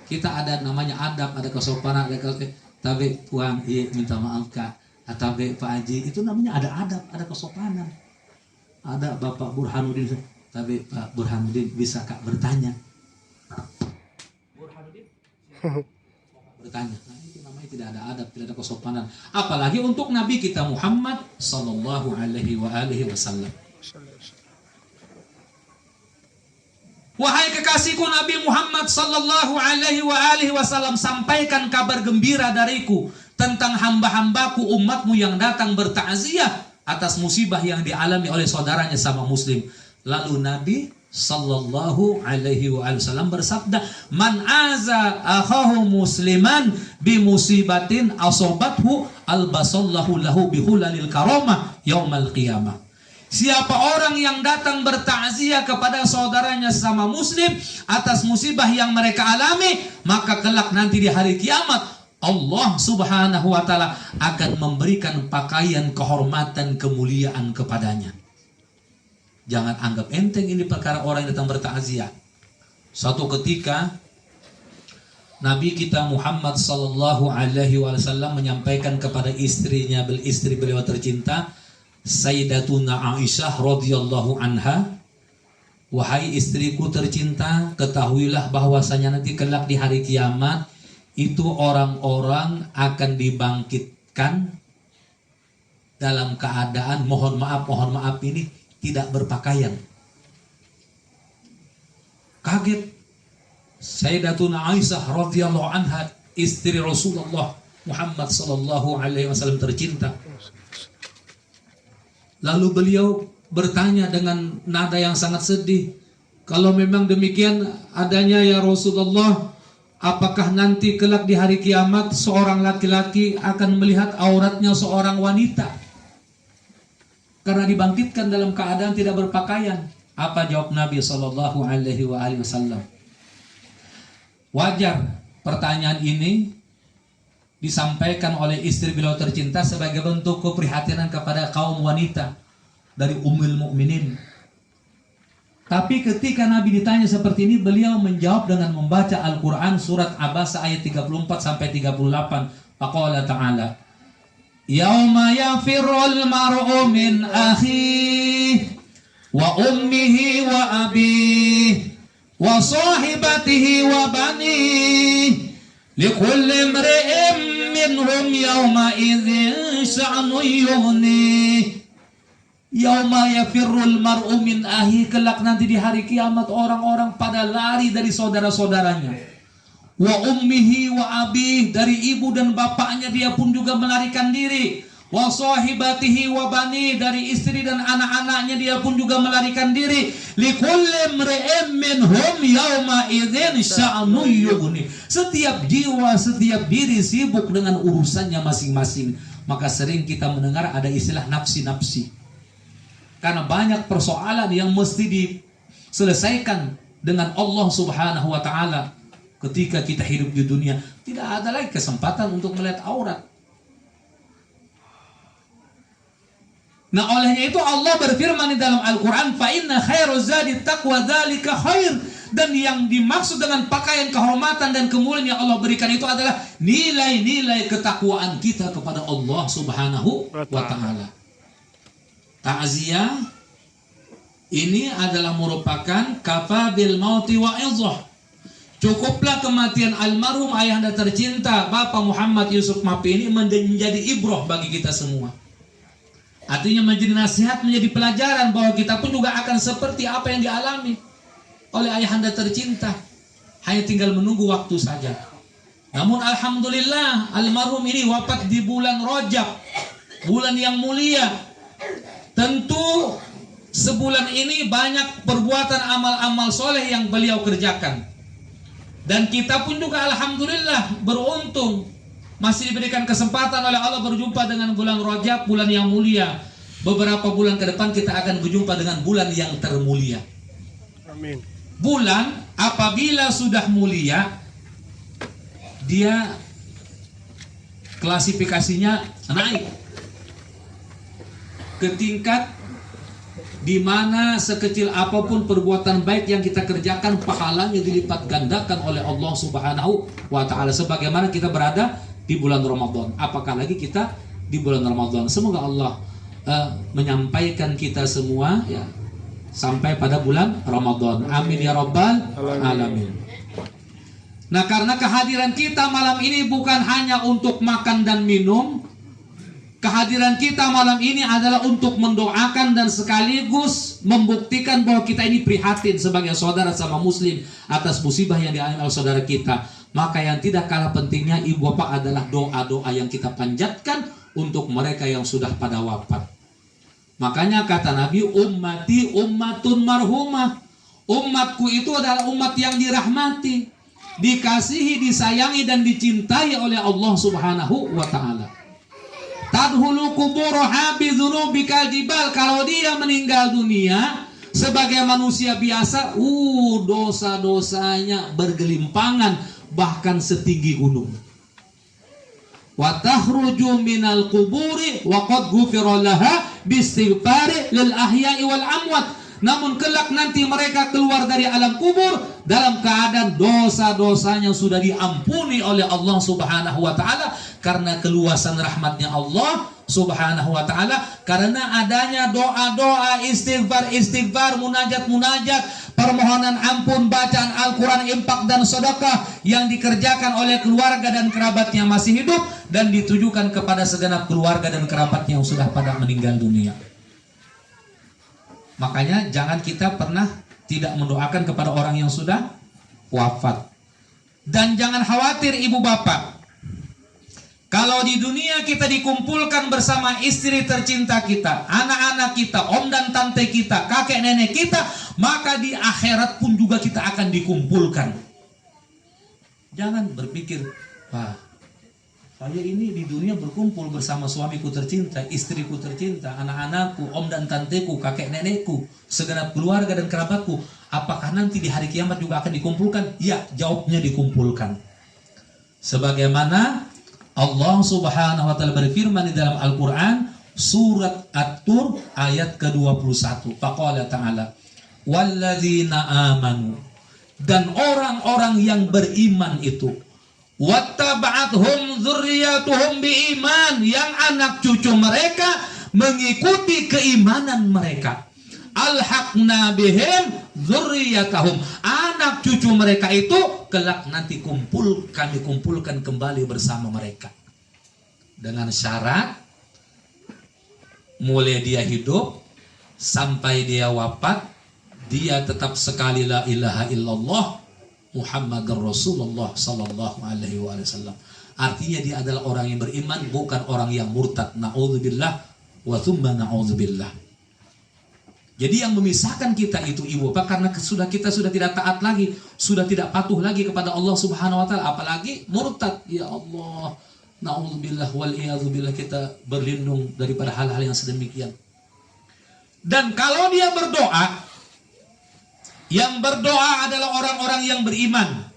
Kita ada namanya adab, ada kesopanan, ada tabe puang, iya minta maaf kak, tabe Pak Haji, itu namanya ada adab, ada kesopanan. Ada Bapak Burhanuddin, tabe Pak Burhanuddin, bisa kak bertanya? Burhanuddin bertanya. Nah, itu namanya tidak ada adab, tidak ada kesopanan. Apalagi untuk Nabi kita Muhammad sallallahu alaihi wasallam. Wahai kekasihku Nabi Muhammad sallallahu alaihi wasallam, sampaikan kabar gembira dariku tentang hamba-hambaku umatmu yang datang bertakziah atas musibah yang dialami oleh saudaranya sama muslim. Lalu Nabi sallallahu alaihi wasallam bersabda, "Man aza akhahu musliman bi musibatin asobathu albasallahu lahu bihulalil karamah yaumal qiyamah." Siapa orang yang datang bertakziah kepada saudaranya sama muslim atas musibah yang mereka alami, maka kelak nanti di hari kiamat Allah subhanahu wa ta'ala akan memberikan pakaian kehormatan kemuliaan kepadanya. Jangan anggap enteng ini perkara orang yang datang bertakziah. Suatu ketika Nabi kita Muhammad sallallahu alaihi wasallam menyampaikan kepada istrinya, istri beliau tercinta Sayyidatuna Aisyah radhiyallahu anha, wahai istriku tercinta, ketahuilah bahwasanya nanti kelak di hari kiamat itu orang-orang akan dibangkitkan dalam keadaan mohon maaf ini tidak berpakaian. Kaget Sayyidatuna Aisyah radhiyallahu anha, istri Rasulullah Muhammad sallallahu alaihi wasallam tercinta. Lalu beliau bertanya dengan nada yang sangat sedih, kalau memang demikian adanya ya Rasulullah, apakah nanti kelak di hari kiamat seorang laki-laki akan melihat auratnya seorang wanita karena dibangkitkan dalam keadaan tidak berpakaian? Apa jawab Nabi sallallahu alaihi wasallam? Wajar pertanyaan ini disampaikan oleh istri beliau tercinta sebagai bentuk keprihatinan kepada kaum wanita dari Ummul Mukminin. Tapi ketika Nabi ditanya seperti ini, beliau menjawab dengan membaca Al-Quran surat Abasa ayat 34 sampai 38. Faqala ta'ala, "Yauma yafirrul mar'u min akhihi wa ummihi wa abihi wa sahibatihi wa banihi likulli imri'in minhum yawma idzin sya'nun yughni." Yauma yafirrul mar'u min ahi, kelak nanti di hari kiamat orang-orang pada lari dari saudara-saudaranya. Wa ummihi wa abih, dari ibu dan bapaknya dia pun juga melarikan diri. Wa sahibatihi wa bani, dari istri dan anak-anaknya dia pun juga melarikan diri. Likulli imri'in minhum yauma idzin sya'nun yughni. Setiap jiwa, setiap diri sibuk dengan urusannya masing-masing. Maka sering kita mendengar ada istilah nafsi-nafsi. Karena banyak persoalan yang mesti diselesaikan dengan Allah subhanahu wa ta'ala. Ketika kita hidup di dunia, tidak ada lagi kesempatan untuk melihat aurat. Nah, olehnya itu Allah berfirman di dalam Al-Quran, "Fa inna khairuz zadi taqwa dzalika khair." Dan yang dimaksud dengan pakaian kehormatan dan kemuliaan yang Allah berikan itu adalah nilai-nilai ketakwaan kita kepada Allah subhanahu wa ta'ala. Ta'ziyah ini adalah merupakan kafabil mauti wa izah. Cukuplah kematian almarhum ayahanda tercinta Bapak Muhammad Yusuf Mapi ini menjadi ibrah bagi kita semua. Artinya menjadi nasihat, menjadi pelajaran bahwa kita pun juga akan seperti apa yang dialami oleh ayahanda tercinta. Hanya tinggal menunggu waktu saja. Namun alhamdulillah almarhum ini wafat di bulan Rajab, bulan yang mulia. Tentu sebulan ini banyak perbuatan amal-amal soleh yang beliau kerjakan. Dan kita pun juga alhamdulillah beruntung masih diberikan kesempatan oleh Allah berjumpa dengan bulan Rajab, bulan yang mulia. Beberapa bulan ke depan kita akan berjumpa dengan bulan yang termulia. Amin. bulan apabila sudah mulia, dia klasifikasinya naik ke tingkat di mana sekecil apapun perbuatan baik yang kita kerjakan, pahalanya dilipat gandakan oleh Allah Subhanahu wa Ta'ala. Sebagaimana kita berada di bulan Ramadan, apakah lagi kita di bulan Ramadan. Semoga Allah menyampaikan kita semua ya sampai pada bulan Ramadan. Amin ya rabbal alamin. Nah, karena kehadiran kita malam ini bukan hanya untuk makan dan minum. Kehadiran kita malam ini adalah untuk mendoakan dan sekaligus membuktikan bahwa kita ini prihatin sebagai saudara sama muslim atas musibah yang dialami oleh saudara kita. Maka yang tidak kalah pentingnya ibu bapak adalah doa-doa yang kita panjatkan untuk mereka yang sudah pada wafat. Makanya kata Nabi, ummati ummatun marhumah. Umatku itu adalah umat yang dirahmati, dikasihi, disayangi dan dicintai oleh Allah Subhanahu wa Ta'ala. Tadhulu kuburaha bidzunubikal jibal. Kalau dia meninggal dunia sebagai manusia biasa, dosa-dosanya bergelimpangan bahkan setinggi gunung. Wa tahruju minal quburi wa qad ghufira laha biistighfari lil ahya'i wal amwat. Namun kelak nanti mereka keluar dari alam kubur dalam keadaan dosa-dosanya sudah diampuni oleh Allah Subhanahu wa Ta'ala karena keluasan rahmatnya Allah Subhanahu wa Ta'ala, karena adanya doa-doa, istighfar, munajat, permohonan ampun, bacaan Al-Quran, infak dan sedekah yang dikerjakan oleh keluarga dan kerabatnya masih hidup dan ditujukan kepada segenap keluarga dan kerabatnya yang sudah pada meninggal dunia. Makanya jangan kita pernah tidak mendoakan kepada orang yang sudah wafat. Dan jangan khawatir ibu bapak, kalau di dunia kita dikumpulkan bersama istri tercinta kita, anak-anak kita, om dan tante kita, kakek nenek kita, maka di akhirat pun juga kita akan dikumpulkan. Jangan berpikir, wah, saya ini di dunia berkumpul bersama suamiku tercinta, istriku tercinta, anak-anakku, om dan tanteku, kakek nenekku, segenap keluarga dan kerabatku. Apakah nanti di hari kiamat juga akan dikumpulkan? Ya, jawabnya dikumpulkan. Sebagaimana Allah Subhanahu wa Ta'ala berfirman di dalam Al-Quran, surat At-Tur ayat ke-21. Faqala ta'ala, walladzina amanu, dan orang-orang yang beriman itu, wattaba'athum dzurriyyatuhum biiman, yang anak cucu mereka mengikuti keimanan mereka, alhaqna bihim dzurriyyatahum, anak cucu mereka itu kelak nanti kami kumpulkan kembali bersama mereka. Dengan syarat mulai dia hidup sampai dia wafat, dia tetap sekali la ilaha illallah Muhammadur Rasulullah sallallahu alaihi wasallam. Artinya dia adalah orang yang beriman, bukan orang yang murtad. Na'udzubillah wa tsumma na'udzubillah. Jadi yang memisahkan kita itu ibu bapak, karena kita sudah tidak taat lagi, sudah tidak patuh lagi kepada Allah Subhanahu wa Ta'ala, apalagi murtad. Ya Allah, na'udzubillah wal iyadzubillah, kita berlindung daripada hal-hal yang sedemikian. Dan kalau dia berdoa, yang berdoa adalah orang-orang yang beriman,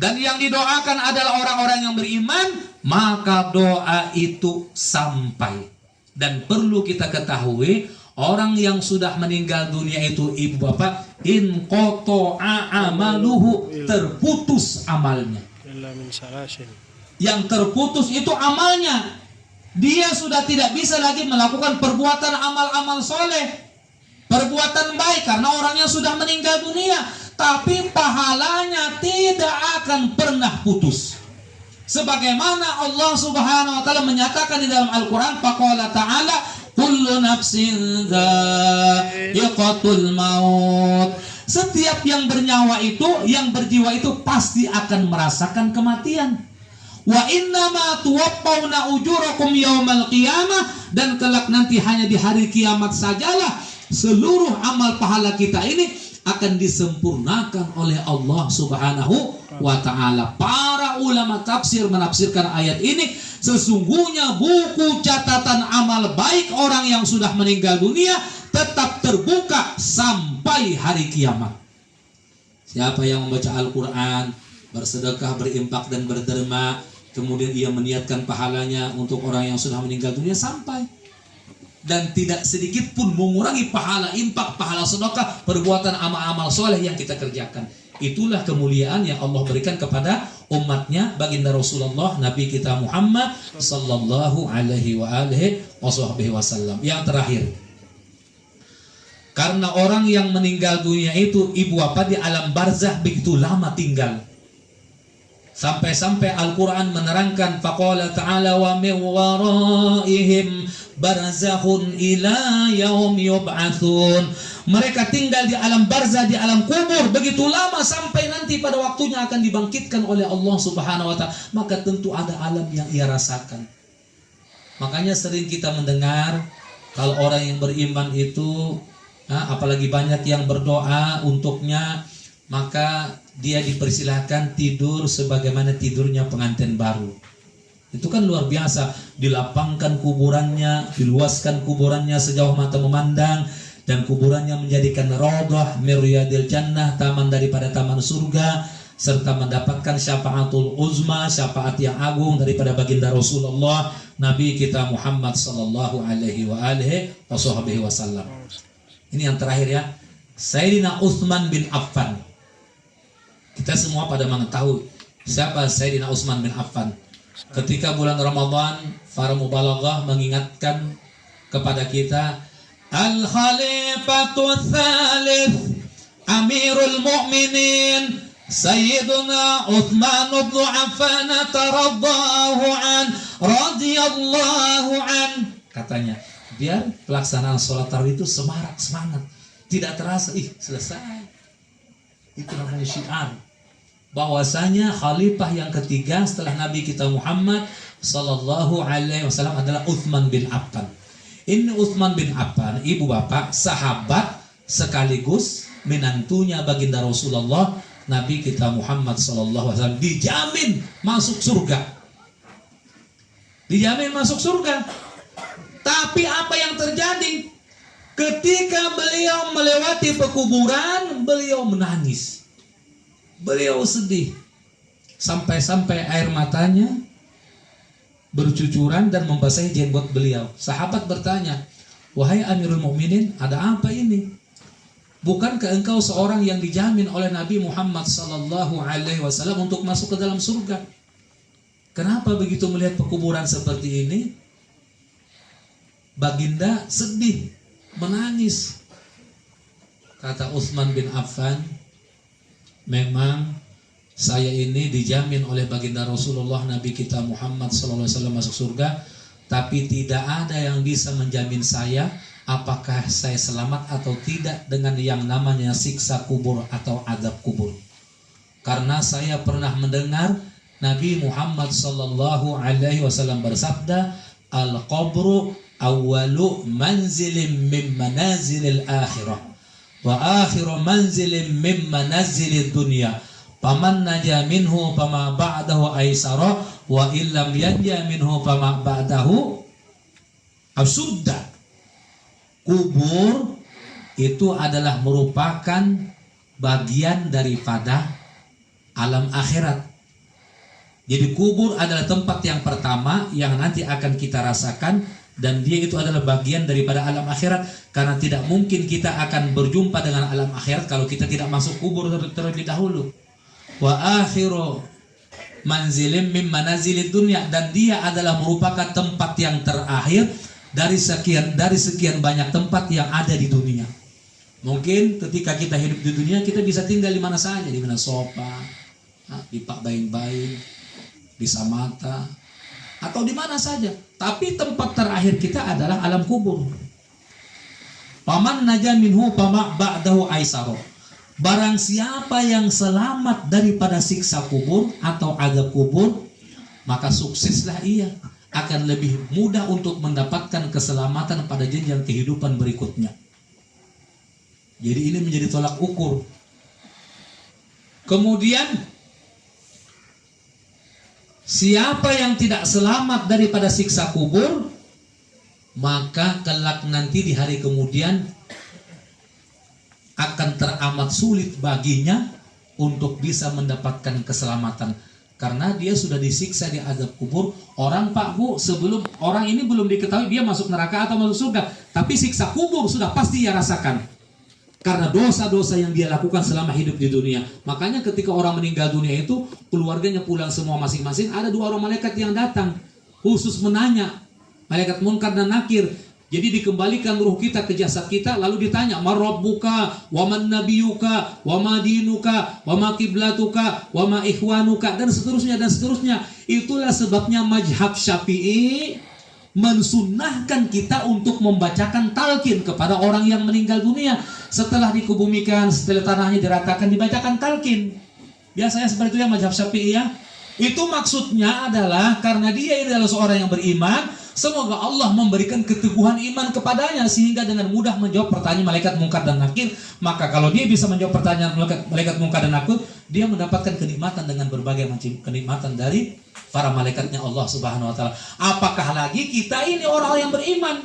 dan yang didoakan adalah orang-orang yang beriman, maka doa itu sampai. Dan perlu kita ketahui, orang yang sudah meninggal dunia itu ibu bapak, in qata'a amaluhu, terputus amalnya. Yang terputus itu amalnya. Dia sudah tidak bisa lagi melakukan perbuatan amal-amal soleh, perbuatan baik, karena orangnya sudah meninggal dunia. Tapi pahalanya tidak akan pernah putus. Sebagaimana Allah Subhanahu wa Ta'ala menyatakan di dalam Al-Quran, faqala ta'ala, kullu nafsin dha'iqatul maut. Setiap yang bernyawa itu, yang berjiwa itu pasti akan merasakan kematian. Wa innama tuwaffawna ujurakum yaumal qiyamah, dan kelak nanti hanya di hari kiamat sajalah seluruh amal pahala kita ini akan disempurnakan oleh Allah Subhanahu wa Ta'ala. Para ulama tafsir menafsirkan ayat ini, sesungguhnya buku catatan amal baik orang yang sudah meninggal dunia tetap terbuka sampai hari kiamat. Siapa yang membaca Al-Quran, bersedekah, berimpak dan berderma, kemudian ia meniatkan pahalanya untuk orang yang sudah meninggal dunia sampai. Dan tidak sedikit pun mengurangi pahala impak, pahala sedekah, perbuatan amal-amal soleh yang kita kerjakan. Itulah kemuliaan yang Allah berikan kepada umatnya, baginda Rasulullah Nabi kita Muhammad sallallahu alaihi wasallam. Yang terakhir, karena orang yang meninggal dunia itu ibu bapak di alam barzah begitu lama tinggal, sampai-sampai Al-Quran menerangkan faqala ta'ala wa min waraihim barzakhun ila yaum yub'atsun. Mereka tinggal di alam barzah, di alam kubur begitu lama sampai nanti pada waktunya akan dibangkitkan oleh Allah Subhanahu wa taala. Maka tentu ada alam yang ia rasakan. Makanya sering kita mendengar kalau orang yang beriman itu apalagi banyak yang berdoa untuknya, maka dia dipersilahkan tidur sebagaimana tidurnya pengantin baru. Itu kan luar biasa. Dilapangkan kuburannya, diluaskan kuburannya sejauh mata memandang, dan kuburannya menjadikan raudhah min riyadil jannah, taman daripada taman surga, serta mendapatkan syafaatul uzma, syafaat yang agung daripada baginda Rasulullah Nabi kita Muhammad sallallahu alaihi wasallam. Ini yang terakhir ya, Sayyidina Utsman bin Affan. Kita semua pada mengetahui siapa Sayyidina Utsman bin Affan. Ketika bulan Ramadan, para mubalaghah mengingatkan kepada kita, Al-Khalifatul Tsalits Amirul Mu'minin Sayyiduna Utsman bin Affan radhiyallahu an. Katanya, biar pelaksanaan sholat tarawih itu semangat, tidak terasa selesai. Itu namanya syiar bahwasanya khalifah yang ketiga setelah Nabi kita Muhammad sallallahu alaihi wasallam adalah Utsman bin Affan. Ini Utsman bin Affan, ibu bapak, sahabat sekaligus menantunya baginda Rasulullah Nabi kita Muhammad sallallahu alaihi wasallam, dijamin masuk surga. Dijamin masuk surga. Tapi apa yang terjadi? Ketika beliau melewati pekuburan, beliau menangis. Beliau sedih. Sampai-sampai air matanya bercucuran dan membasahi jenggot beliau. Sahabat bertanya, "Wahai Amirul Mukminin, ada apa ini? Bukankah engkau seorang yang dijamin oleh Nabi Muhammad sallallahu alaihi wasallam untuk masuk ke dalam surga? Kenapa begitu melihat pekuburan seperti ini?" Baginda sedih, menangis. Kata Utsman bin Affan, memang saya ini dijamin oleh baginda Rasulullah Nabi kita Muhammad SAW masuk surga, tapi tidak ada yang bisa menjamin saya apakah saya selamat atau tidak dengan yang namanya siksa kubur atau azab kubur. Karena saya pernah mendengar Nabi Muhammad SAW bersabda, al-qabru awwalu manzilin min manazilil akhirah wa akhiru manzilin min manazilid dunya, faman naja minhu fama ba'dahu aisara wa illam yanja minhu fama ba'dahu absudda. Kubur itu adalah merupakan bagian daripada alam akhirat. Jadi kubur adalah tempat yang pertama yang nanti akan kita rasakan, dan dia itu adalah bagian daripada alam akhirat, karena tidak mungkin kita akan berjumpa dengan alam akhirat kalau kita tidak masuk kubur terlebih dahulu. Wa akhiru manzilim min manazilid dunya, dan dia adalah merupakan tempat yang terakhir dari sekian banyak tempat yang ada di dunia. Mungkin ketika kita hidup di dunia, kita bisa tinggal di mana saja, di mana sofa, di Pak Bain-Bain, di Samata, atau di mana saja. Tapi tempat terakhir kita adalah alam kubur. Paman naja minhu pama ba'dahu aisaro. Barang siapa yang selamat daripada siksa kubur atau azab kubur, maka sukseslah ia, akan lebih mudah untuk mendapatkan keselamatan pada jenjang kehidupan berikutnya. Jadi ini menjadi tolak ukur. Kemudian siapa yang tidak selamat daripada siksa kubur, maka kelak nanti di hari kemudian akan teramat sulit baginya untuk bisa mendapatkan keselamatan. Karena dia sudah disiksa di azab kubur. Orang Pak Bu, sebelum orang ini belum diketahui dia masuk neraka atau masuk surga, tapi siksa kubur sudah pasti ia rasakan. Karena dosa-dosa yang dia lakukan selama hidup di dunia. Makanya ketika orang meninggal dunia itu, keluarganya pulang semua masing-masing, ada 2 orang malaikat yang datang khusus menanya, malaikat Munkar dan Nakir. Jadi dikembalikan ruh kita ke jasad kita, lalu ditanya, "Man rabbuka, wa man nabiyuka, wa ma dinuka, wa ma kiblatuka, wa ma ikhwanuka," dan seterusnya dan seterusnya. Itulah sebabnya mazhab Syafi'i mensunnahkan kita untuk membacakan talqin kepada orang yang meninggal dunia. Setelah dikebumikan, setelah tanahnya diratakan, dibacakan talqin. Biasanya seperti itu ya mazhab Syafi'i ya. Itu maksudnya adalah karena dia adalah seorang yang beriman, semoga Allah memberikan keteguhan iman kepadanya sehingga dengan mudah menjawab pertanyaan malaikat Munkar dan Nakir. Maka kalau dia bisa menjawab pertanyaan malaikat Munkar dan Nakir, dia mendapatkan kenikmatan dengan berbagai macam kenikmatan dari para malaikatnya Allah Subhanahu wa taala. Apakah lagi kita ini orang-orang yang beriman?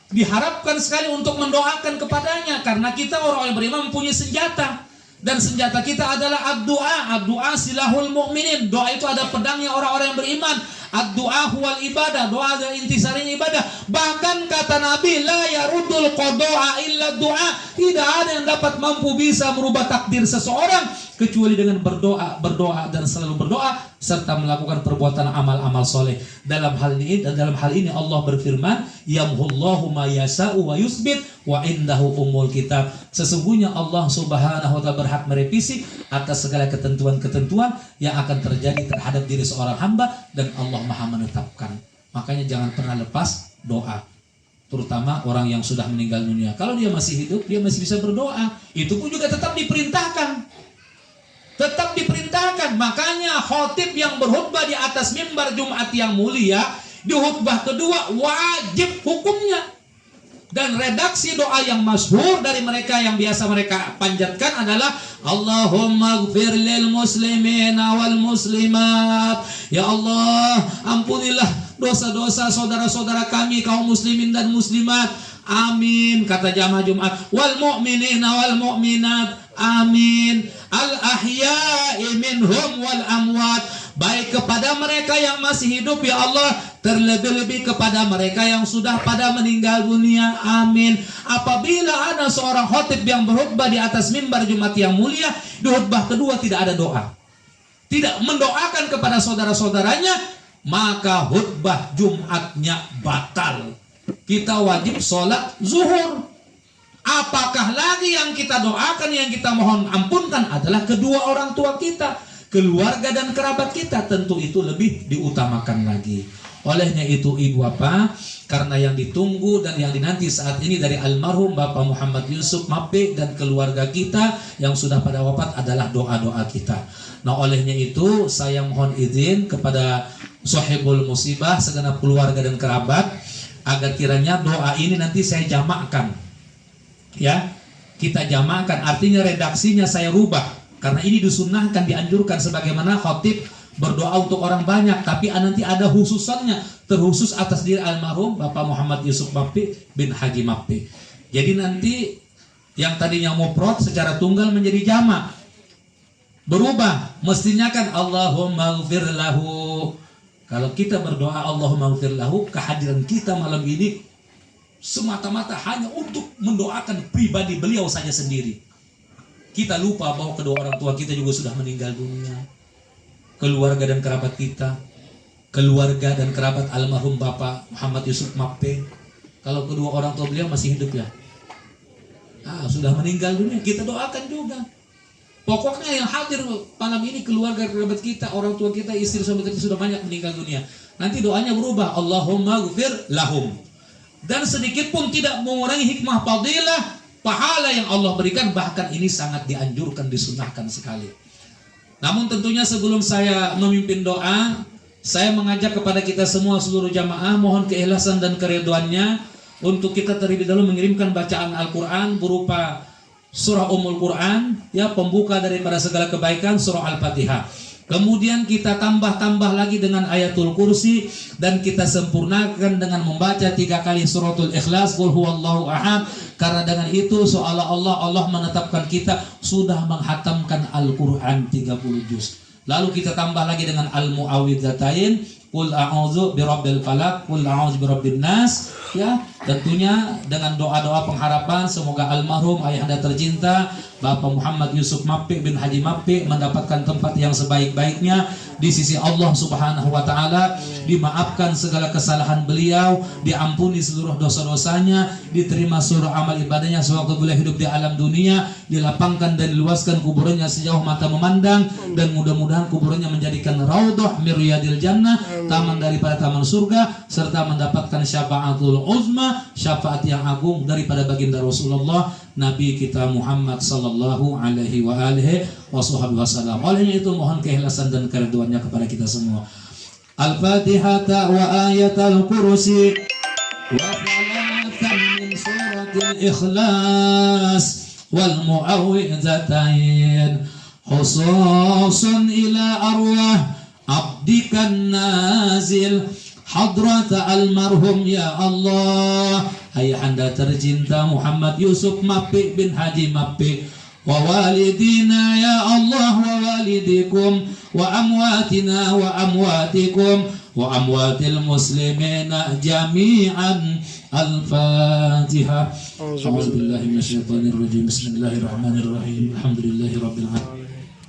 Diharapkan sekali untuk mendoakan kepadanya karena kita orang-orang yang beriman mempunyai senjata. Dan senjata kita adalah ad-du'a. Ad-du'a silahul mu'minin. Doa itu ada pedangnya orang-orang yang beriman. Ad-du'a huwal ibadah. Doa adalah intisarinya ibadah. Bahkan kata Nabi, la yarudul qada'a illa du'a. Tidak ada yang dapat mampu bisa merubah takdir seseorang kecuali dengan berdoa dan selalu berdoa serta melakukan perbuatan amal-amal soleh. Dalam hal ini Allah berfirman, yamhullahu ma yasha'u wa yusbit wa indahu umul kitab. Sesungguhnya Allah Subhanahu wa taala berhak merevisi atas segala ketentuan-ketentuan yang akan terjadi terhadap diri seorang hamba dan Allah Maha menetapkan. Makanya jangan pernah lepas doa. Terutama orang yang sudah meninggal dunia. Kalau dia masih hidup, dia masih bisa berdoa. Itu pun juga tetap diperintahkan. Tetap diperintahkan. Makanya khotib yang berkhutbah di atas mimbar Jumat yang mulia, di khutbah kedua wajib hukumnya. Dan redaksi doa yang masyhur dari mereka yang biasa mereka panjatkan adalah Allahumma gfir lil muslimina wal muslimat. Ya Allah, ampunilah dosa-dosa saudara-saudara kami kaum muslimin dan muslimat. Amin. Kata jamaah Jumat. Wal mu'minina wal mu'minat. Amin. Al ahya'i minhum wal amwat. Baik kepada mereka yang masih hidup ya Allah, terlebih-lebih kepada mereka yang sudah pada meninggal dunia. Amin. Apabila ada seorang khotib yang berkhutbah di atas mimbar Jumat yang mulia, di khutbah kedua tidak ada doa, tidak mendoakan kepada saudara-saudaranya, maka khutbah Jumatnya batal. Kita wajib sholat zuhur. Apakah lagi yang kita doakan, yang kita mohon ampunkan adalah kedua orang tua kita, keluarga dan kerabat kita. Tentu itu lebih diutamakan lagi. Olehnya itu ibu bapak, karena yang ditunggu dan yang dinanti saat ini dari almarhum Bapak Muhammad Yusuf Mape dan keluarga kita yang sudah pada wafat adalah doa-doa kita. Nah olehnya itu saya mohon izin kepada sahibul musibah, segenap keluarga dan kerabat, agar kiranya doa ini nanti saya jamakkan. Ya, kita jamakkan, artinya redaksinya saya rubah. Karena ini disunnahkan, dianjurkan sebagaimana khotib berdoa untuk orang banyak, tapi nanti ada khususannya, terkhusus atas diri almarhum Bapak Muhammad Yusuf Mape bin Haji Mape. Jadi nanti yang tadinya mufrad secara tunggal menjadi jamak, berubah. Mestinya kan Allahumma ighfir lahu. Kalau kita berdoa Allahumma ighfir lahu, kehadiran kita malam ini semata-mata hanya untuk mendoakan pribadi beliau saja sendiri. Kita lupa bahwa kedua orang tua kita juga sudah meninggal dunia. Keluarga dan kerabat kita, keluarga dan kerabat almarhum Bapak Muhammad Yusuf Mape, kalau kedua orang tua beliau masih hidup ya, sudah meninggal dunia, kita doakan juga. Pokoknya yang hadir malam ini keluarga kerabat kita, orang tua kita, istri suami kita sudah banyak meninggal dunia. Nanti doanya berubah, Allahumma ghfir lahum. Dan sedikit pun tidak mengurangi hikmah fadilah pahala yang Allah berikan, bahkan ini sangat dianjurkan, disunahkan sekali. Namun tentunya sebelum saya memimpin doa, saya mengajak kepada kita semua seluruh jamaah, mohon keikhlasan dan keridhoannya untuk kita terlebih dahulu mengirimkan bacaan Al-Quran berupa surah Ummul Quran, ya, pembuka daripada segala kebaikan, surah Al-Fatihah. Kemudian kita tambah lagi dengan ayatul kursi, dan kita sempurnakan dengan membaca 3 kali suratul ikhlas, qul huwallahu ahad. Karena dengan itu seolah-olah Allah menetapkan kita sudah menghatamkan Al-Quran 30 juz. Lalu kita tambah lagi dengan al-mu'awwidzatain, qul a'udzu birabbil falaq, qul a'udzu birabbin nas. Ya, tentunya dengan doa-doa pengharapan semoga almarhum ayahanda tercinta Bapak Muhammad Yusuf Mapik bin Haji Mapik mendapatkan tempat yang sebaik-baiknya di sisi Allah Subhanahu wa taala, dimaafkan segala kesalahan beliau, diampuni seluruh dosa-dosanya, diterima seluruh amal ibadahnya sewaktu beliau hidup di alam dunia, dilapangkan dan diluaskan kuburannya sejauh mata memandang, dan mudah-mudahan kuburannya menjadikan raudhah min riyadil jannah, taman daripada taman surga, serta mendapatkan syafaatul uzma, syafaat yang agung daripada baginda Rasulullah Nabi kita Muhammad sallallahu alaihi wa alihi wasallam. Olehnya itu mohon keikhlasan dan keriduannya kepada kita semua. Al-Fatihah wa ayatul kursi wa thalathan min suratil ikhlas wal mu'awwidzatain khususun ila arwah abdikan nazil hadrat almarhum ya Allah, ayahanda tercinta Muhammad Yusuf Mapik bin Haji Mapik, wa walidina ya Allah, wa walidikum, wa amwatina wa amwatikum, wa amwatil muslimina jami'an. Al-Fatihah. A'udzubillahi minasyaitonir rajim. Bismillahirrahmanirrahim. Alhamdulillahi rabbil alamin.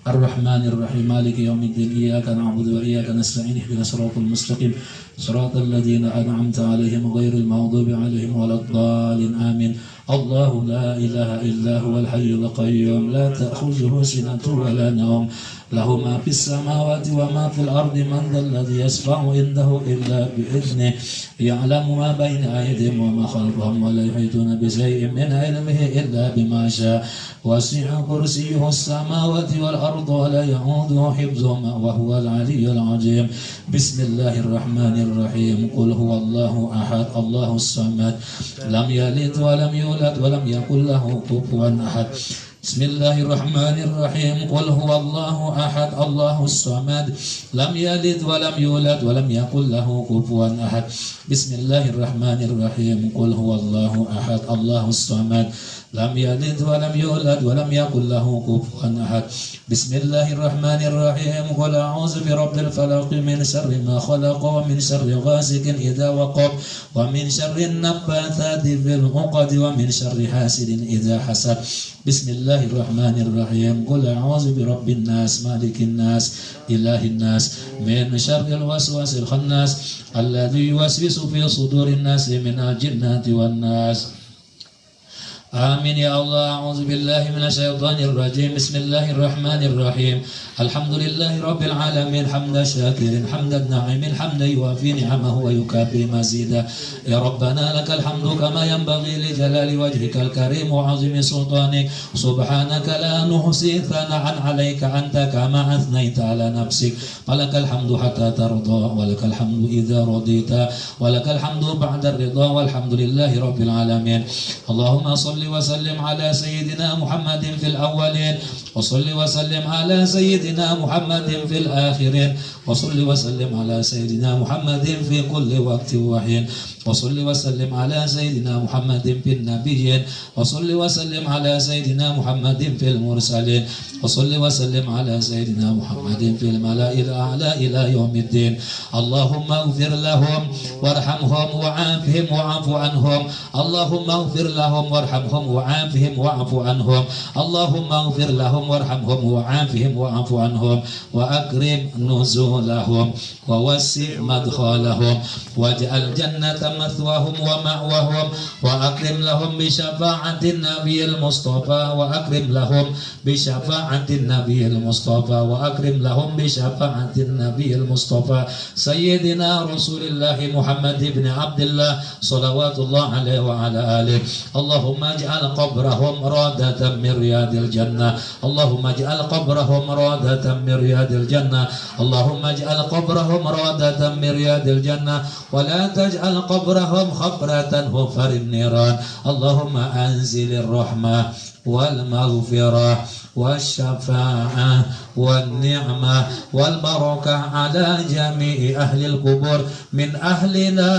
Ar-Rahmanir-Rahim, Maliki yaumiddin, iyyaka na'budu wa iyyaka nasta'in, ihdinas siratal mustaqim, siratal ladzina an'amta 'alaihim ghairil maghdubi 'alaihim waladdallin. Amin. Allahu la ilaha illa huwal hayyul qayyum, la ta'khudhuhu sinatun wa la nawm, lahu ma fis samawati wa ma fil ardi, man dhal ladzi yashfa'u indahu illa bi idhnihi, ya'lamu ma bayna aydihim wa ma khalfahum, wa la yuhituna bi shay'in min 'ilmihi illa bima sha'a, wasi'a kursiyyuhu as-samawati wal ardi wa la ya'uduhu hifdhuhuma wa huwal 'aliyyul 'azim. Bismillahirrahmanirrahim. Qul huwallahu ahad, Allahus samad, lam yalid wa lam yulad wa lam yakul lahu kufuwan ahad. Bismillahirrahmanirrahim. Qul huwallahu ahad, Allahus samad, lam yalid wa lam yulad wa lam yakul lahu kufuwan ahad. Bismillahirrahmanirrahim. Qul huwallahu ahad, Allahus samad, lam yalid wa lam yulad wa lam yakul lahu kufuwan ahad. Bismillahirrahmanirrahim. Qul a'udzu birabbil falaq, min syarri ma khalaq, wa min syarri ghasiqin idza waqab, wa min syarri naffatsati fil 'uqad, wa min syarri hasidin idza hasad. Bismillahirrahmanirrahim. Qul a'udzu birabbin nas, malikin nas, ilahin nas, min syarril waswasil khannas, alladzi yuwaswisu fi sudurin nas minal jinnati wan nas. Amin ya Allah. A'udzu billahi minasyaitonir rajim. Bismillahirrahmanirrahim. Alhamdulillahi rabbil alamin, hamdan syakirin, hamdan na'imin, hamdan yuwafi ni'amahu wa yukafi mazida. Ya Rabbana lakal hamdu kama yanbaghi li jalali wajhikal karim wa 'azimi sultanik. Subhanaka la nuhsi thana'an 'alaika anta kama athnaita 'ala nafsik. Walakal hamdu hatta tarda, walakal hamdu idza radita, walakal hamdu ba'da ridha, walhamdulillahi rabbil alamin. Allahumma salli وسلم على سيدنا محمد في الأولين، وصل وسلم على سيدنا محمد في الآخرين، وصل وسلم على سيدنا محمد في كل وقت وحين، وصل وسلم على سيدنا محمد في النبيين، وصل وسلم على سيدنا محمد في المرسلين، وصل وسلم على سيدنا محمد في الملأ الأعلى إلى يوم الدين. اللهم اغفر لهم وارحمهم وعافهم واعف عنهم، اللهم اغفر لهم وارحمهم وعافهم واعف عنهم، اللهم اغفر لهم وارحمهم وعافهم واعف عنهم، وأكرم نزولهم ووسع مدخلهم، واجعل جنة مثواهم ومأواهم، وأكرم لهم بشفاعة النبي المصطفى، وأكرم لهم بشفاعة النبي المصطفى، وأكرم لهم بشفاعة النبي المصطفى سيدنا رسول الله محمد بن عبد الله صلوات الله عليه وعلى آله. اللهم اجعل قبرهم رادة من رياض الجنة، اللهم اجعل قبرهم رادة من رياض الجنة، اللهم اجعل قبرهم رادة من رياض الجنة، ولا تجعل قبرهم خبرة هفر النيران. اللهم أنزل الرحمة والمغفرة والشفاعة والنعمة والبركة على جميع أهل القبور من أهل لا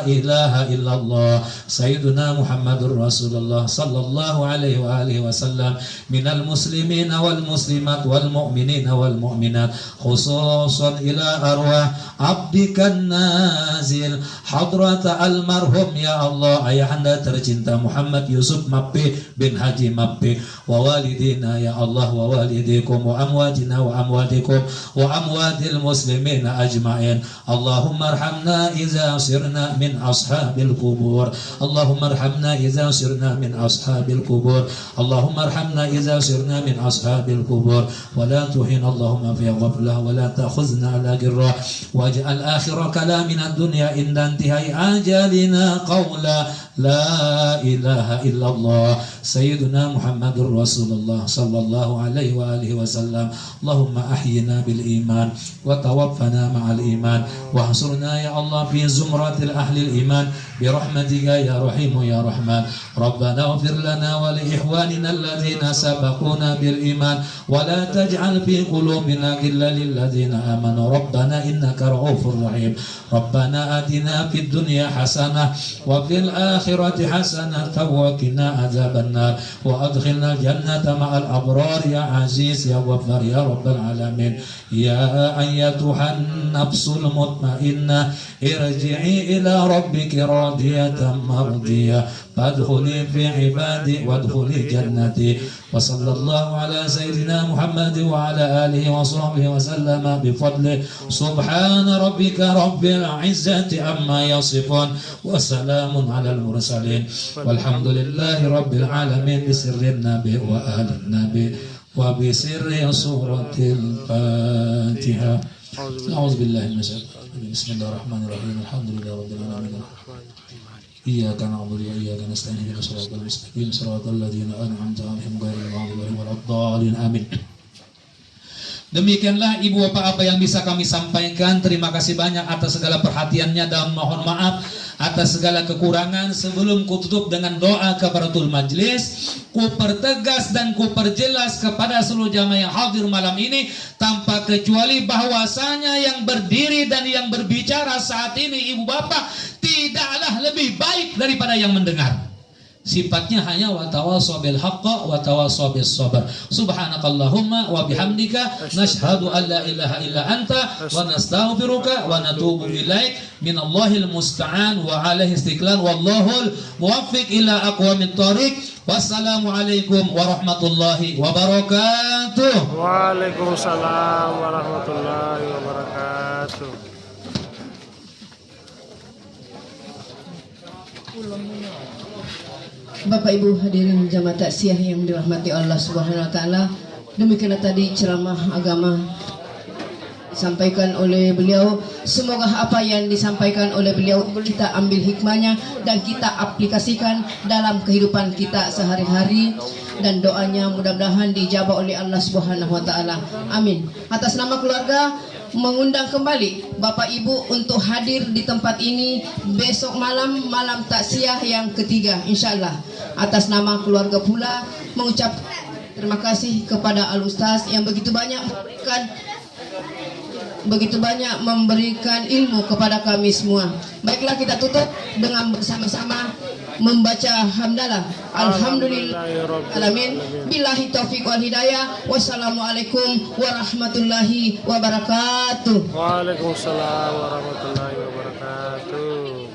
إله إلا الله سيدنا محمد رسول الله صلى الله عليه وآله وسلم من المسلمين والمسلمات والمؤمنين والمؤمنات خصوصا إلى أرواح عبدك النازل حضرة المرحوم يا الله ayahanda tercinta Muhammad Yusuf Mappe bin Haji Mappe wa walidina ya Allah wa walidikum wa amwatina wa amwatikum wa amwatil muslimina ajma'in Allahumma arhamna iza sirna min ashabil kubur Allahumma arhamna iza sirna min ashabil kubur Allahumma arhamna iza sirna min ashabil kubur wa la tuhin Allahumma fi ghaflah wa la ta'khuzna ala girrah waj'al akhira kalamina dunya inda intihai ajalina qawla la ilaha illallah sayyiduna Muhammadur Rasulullah sallallahu alaihi wa alihi wasallam Allahumma ahyina bil iman wa tawaffana ma'al iman wa hasurna ya Allah fi zumratil ahli al iman bi rahmatika ya rahim ya rahman rabbana ighfir lana wa li ikhwanina alladhina sabaquna bil iman wa la taj'al fi qulubina ghillan lil ladzina amanu rabbana innaka ra'ufur rahim rabbana atina fid dunya hasanah wa fil akhirati hasanah wa qina adzaban nar wa adkhilna jannata ma'al abrar ya aziz ya ghaffar ya rabbal alamin ya ayyatuhan nafsul mutmainnah irji'i ila rabbiki radiyatan mardiyah fadkhuli fi ibadi wadkhuli jannati wa sallallahu ala sayyidina Muhammad wa ala alihi wa sahbihi wa sallama bi fadli subhana rabbika rabbil izzati amma yasifun wa salamun ala al mursalin walhamdulillahi rabbil alamin bi sirrin nabi wa ahli nabi wa bi sirri suratil Fatihah. A'udzu billahi minasy syaitonir rajim. Bismillahirrahmanirrahim. Alhamdulillahi rabbil alamin. Iyyaka na'budu wa iyyaka nasta'in ihdinas siratal mustaqim siratal ladzina an'amta 'alaihim ghairil maghdubi 'alaihim waladdallin. Amin. Demikianlah ibu bapak apa yang bisa kami sampaikan. Terima kasih banyak atas segala perhatiannya dan mohon maaf atas segala kekurangan. Sebelum kututup dengan doa kafaratul majlis, ku pertegas dan ku perjelas kepada seluruh jamaah yang hadir malam ini tanpa kecuali bahwasanya yang berdiri dan yang berbicara saat ini ibu bapak tidaklah lebih baik daripada yang mendengar. Sifatnya hanya wa tawassaw bil haqq wa tawassaw bis sabr. Subhanakallahumma wa bihamdika nashhadu an la ilaha illa anta wa nastaghfiruka wa natubu ilaik minallahil musta'an wa alaihi istiqlal wallahul muwaffiq ila aqwamit thariq. Wassalamu alaikum warahmatullahi wabarakatuh. Waalaikumsalam warahmatullahi wabarakatuh. Bapak Ibu hadirin jamaah taksiyah yang dirahmati Allah Subhanahu wa taala, demikianlah tadi ceramah agama disampaikan oleh beliau. Semoga apa yang disampaikan oleh beliau kita ambil hikmahnya dan kita aplikasikan dalam kehidupan kita sehari-hari, dan doanya mudah-mudahan dijabah oleh Allah Subhanahu wa taala. Amin. Atas nama keluarga mengundang kembali Bapak Ibu untuk hadir di tempat ini besok malam, malam taksiyah yang ketiga insyaallah. Atas nama keluarga pula mengucap terima kasih kepada Al Ustaz yang begitu banyak memberikan ilmu kepada kami semua. Baiklah, kita tutup dengan bersama-sama membaca hamdalah. Alhamdulillahirabbil billahi taufiq wal hidayah. Wassalamualaikum warahmatullahi wabarakatuh. Waalaikumsalam warahmatullahi wabarakatuh.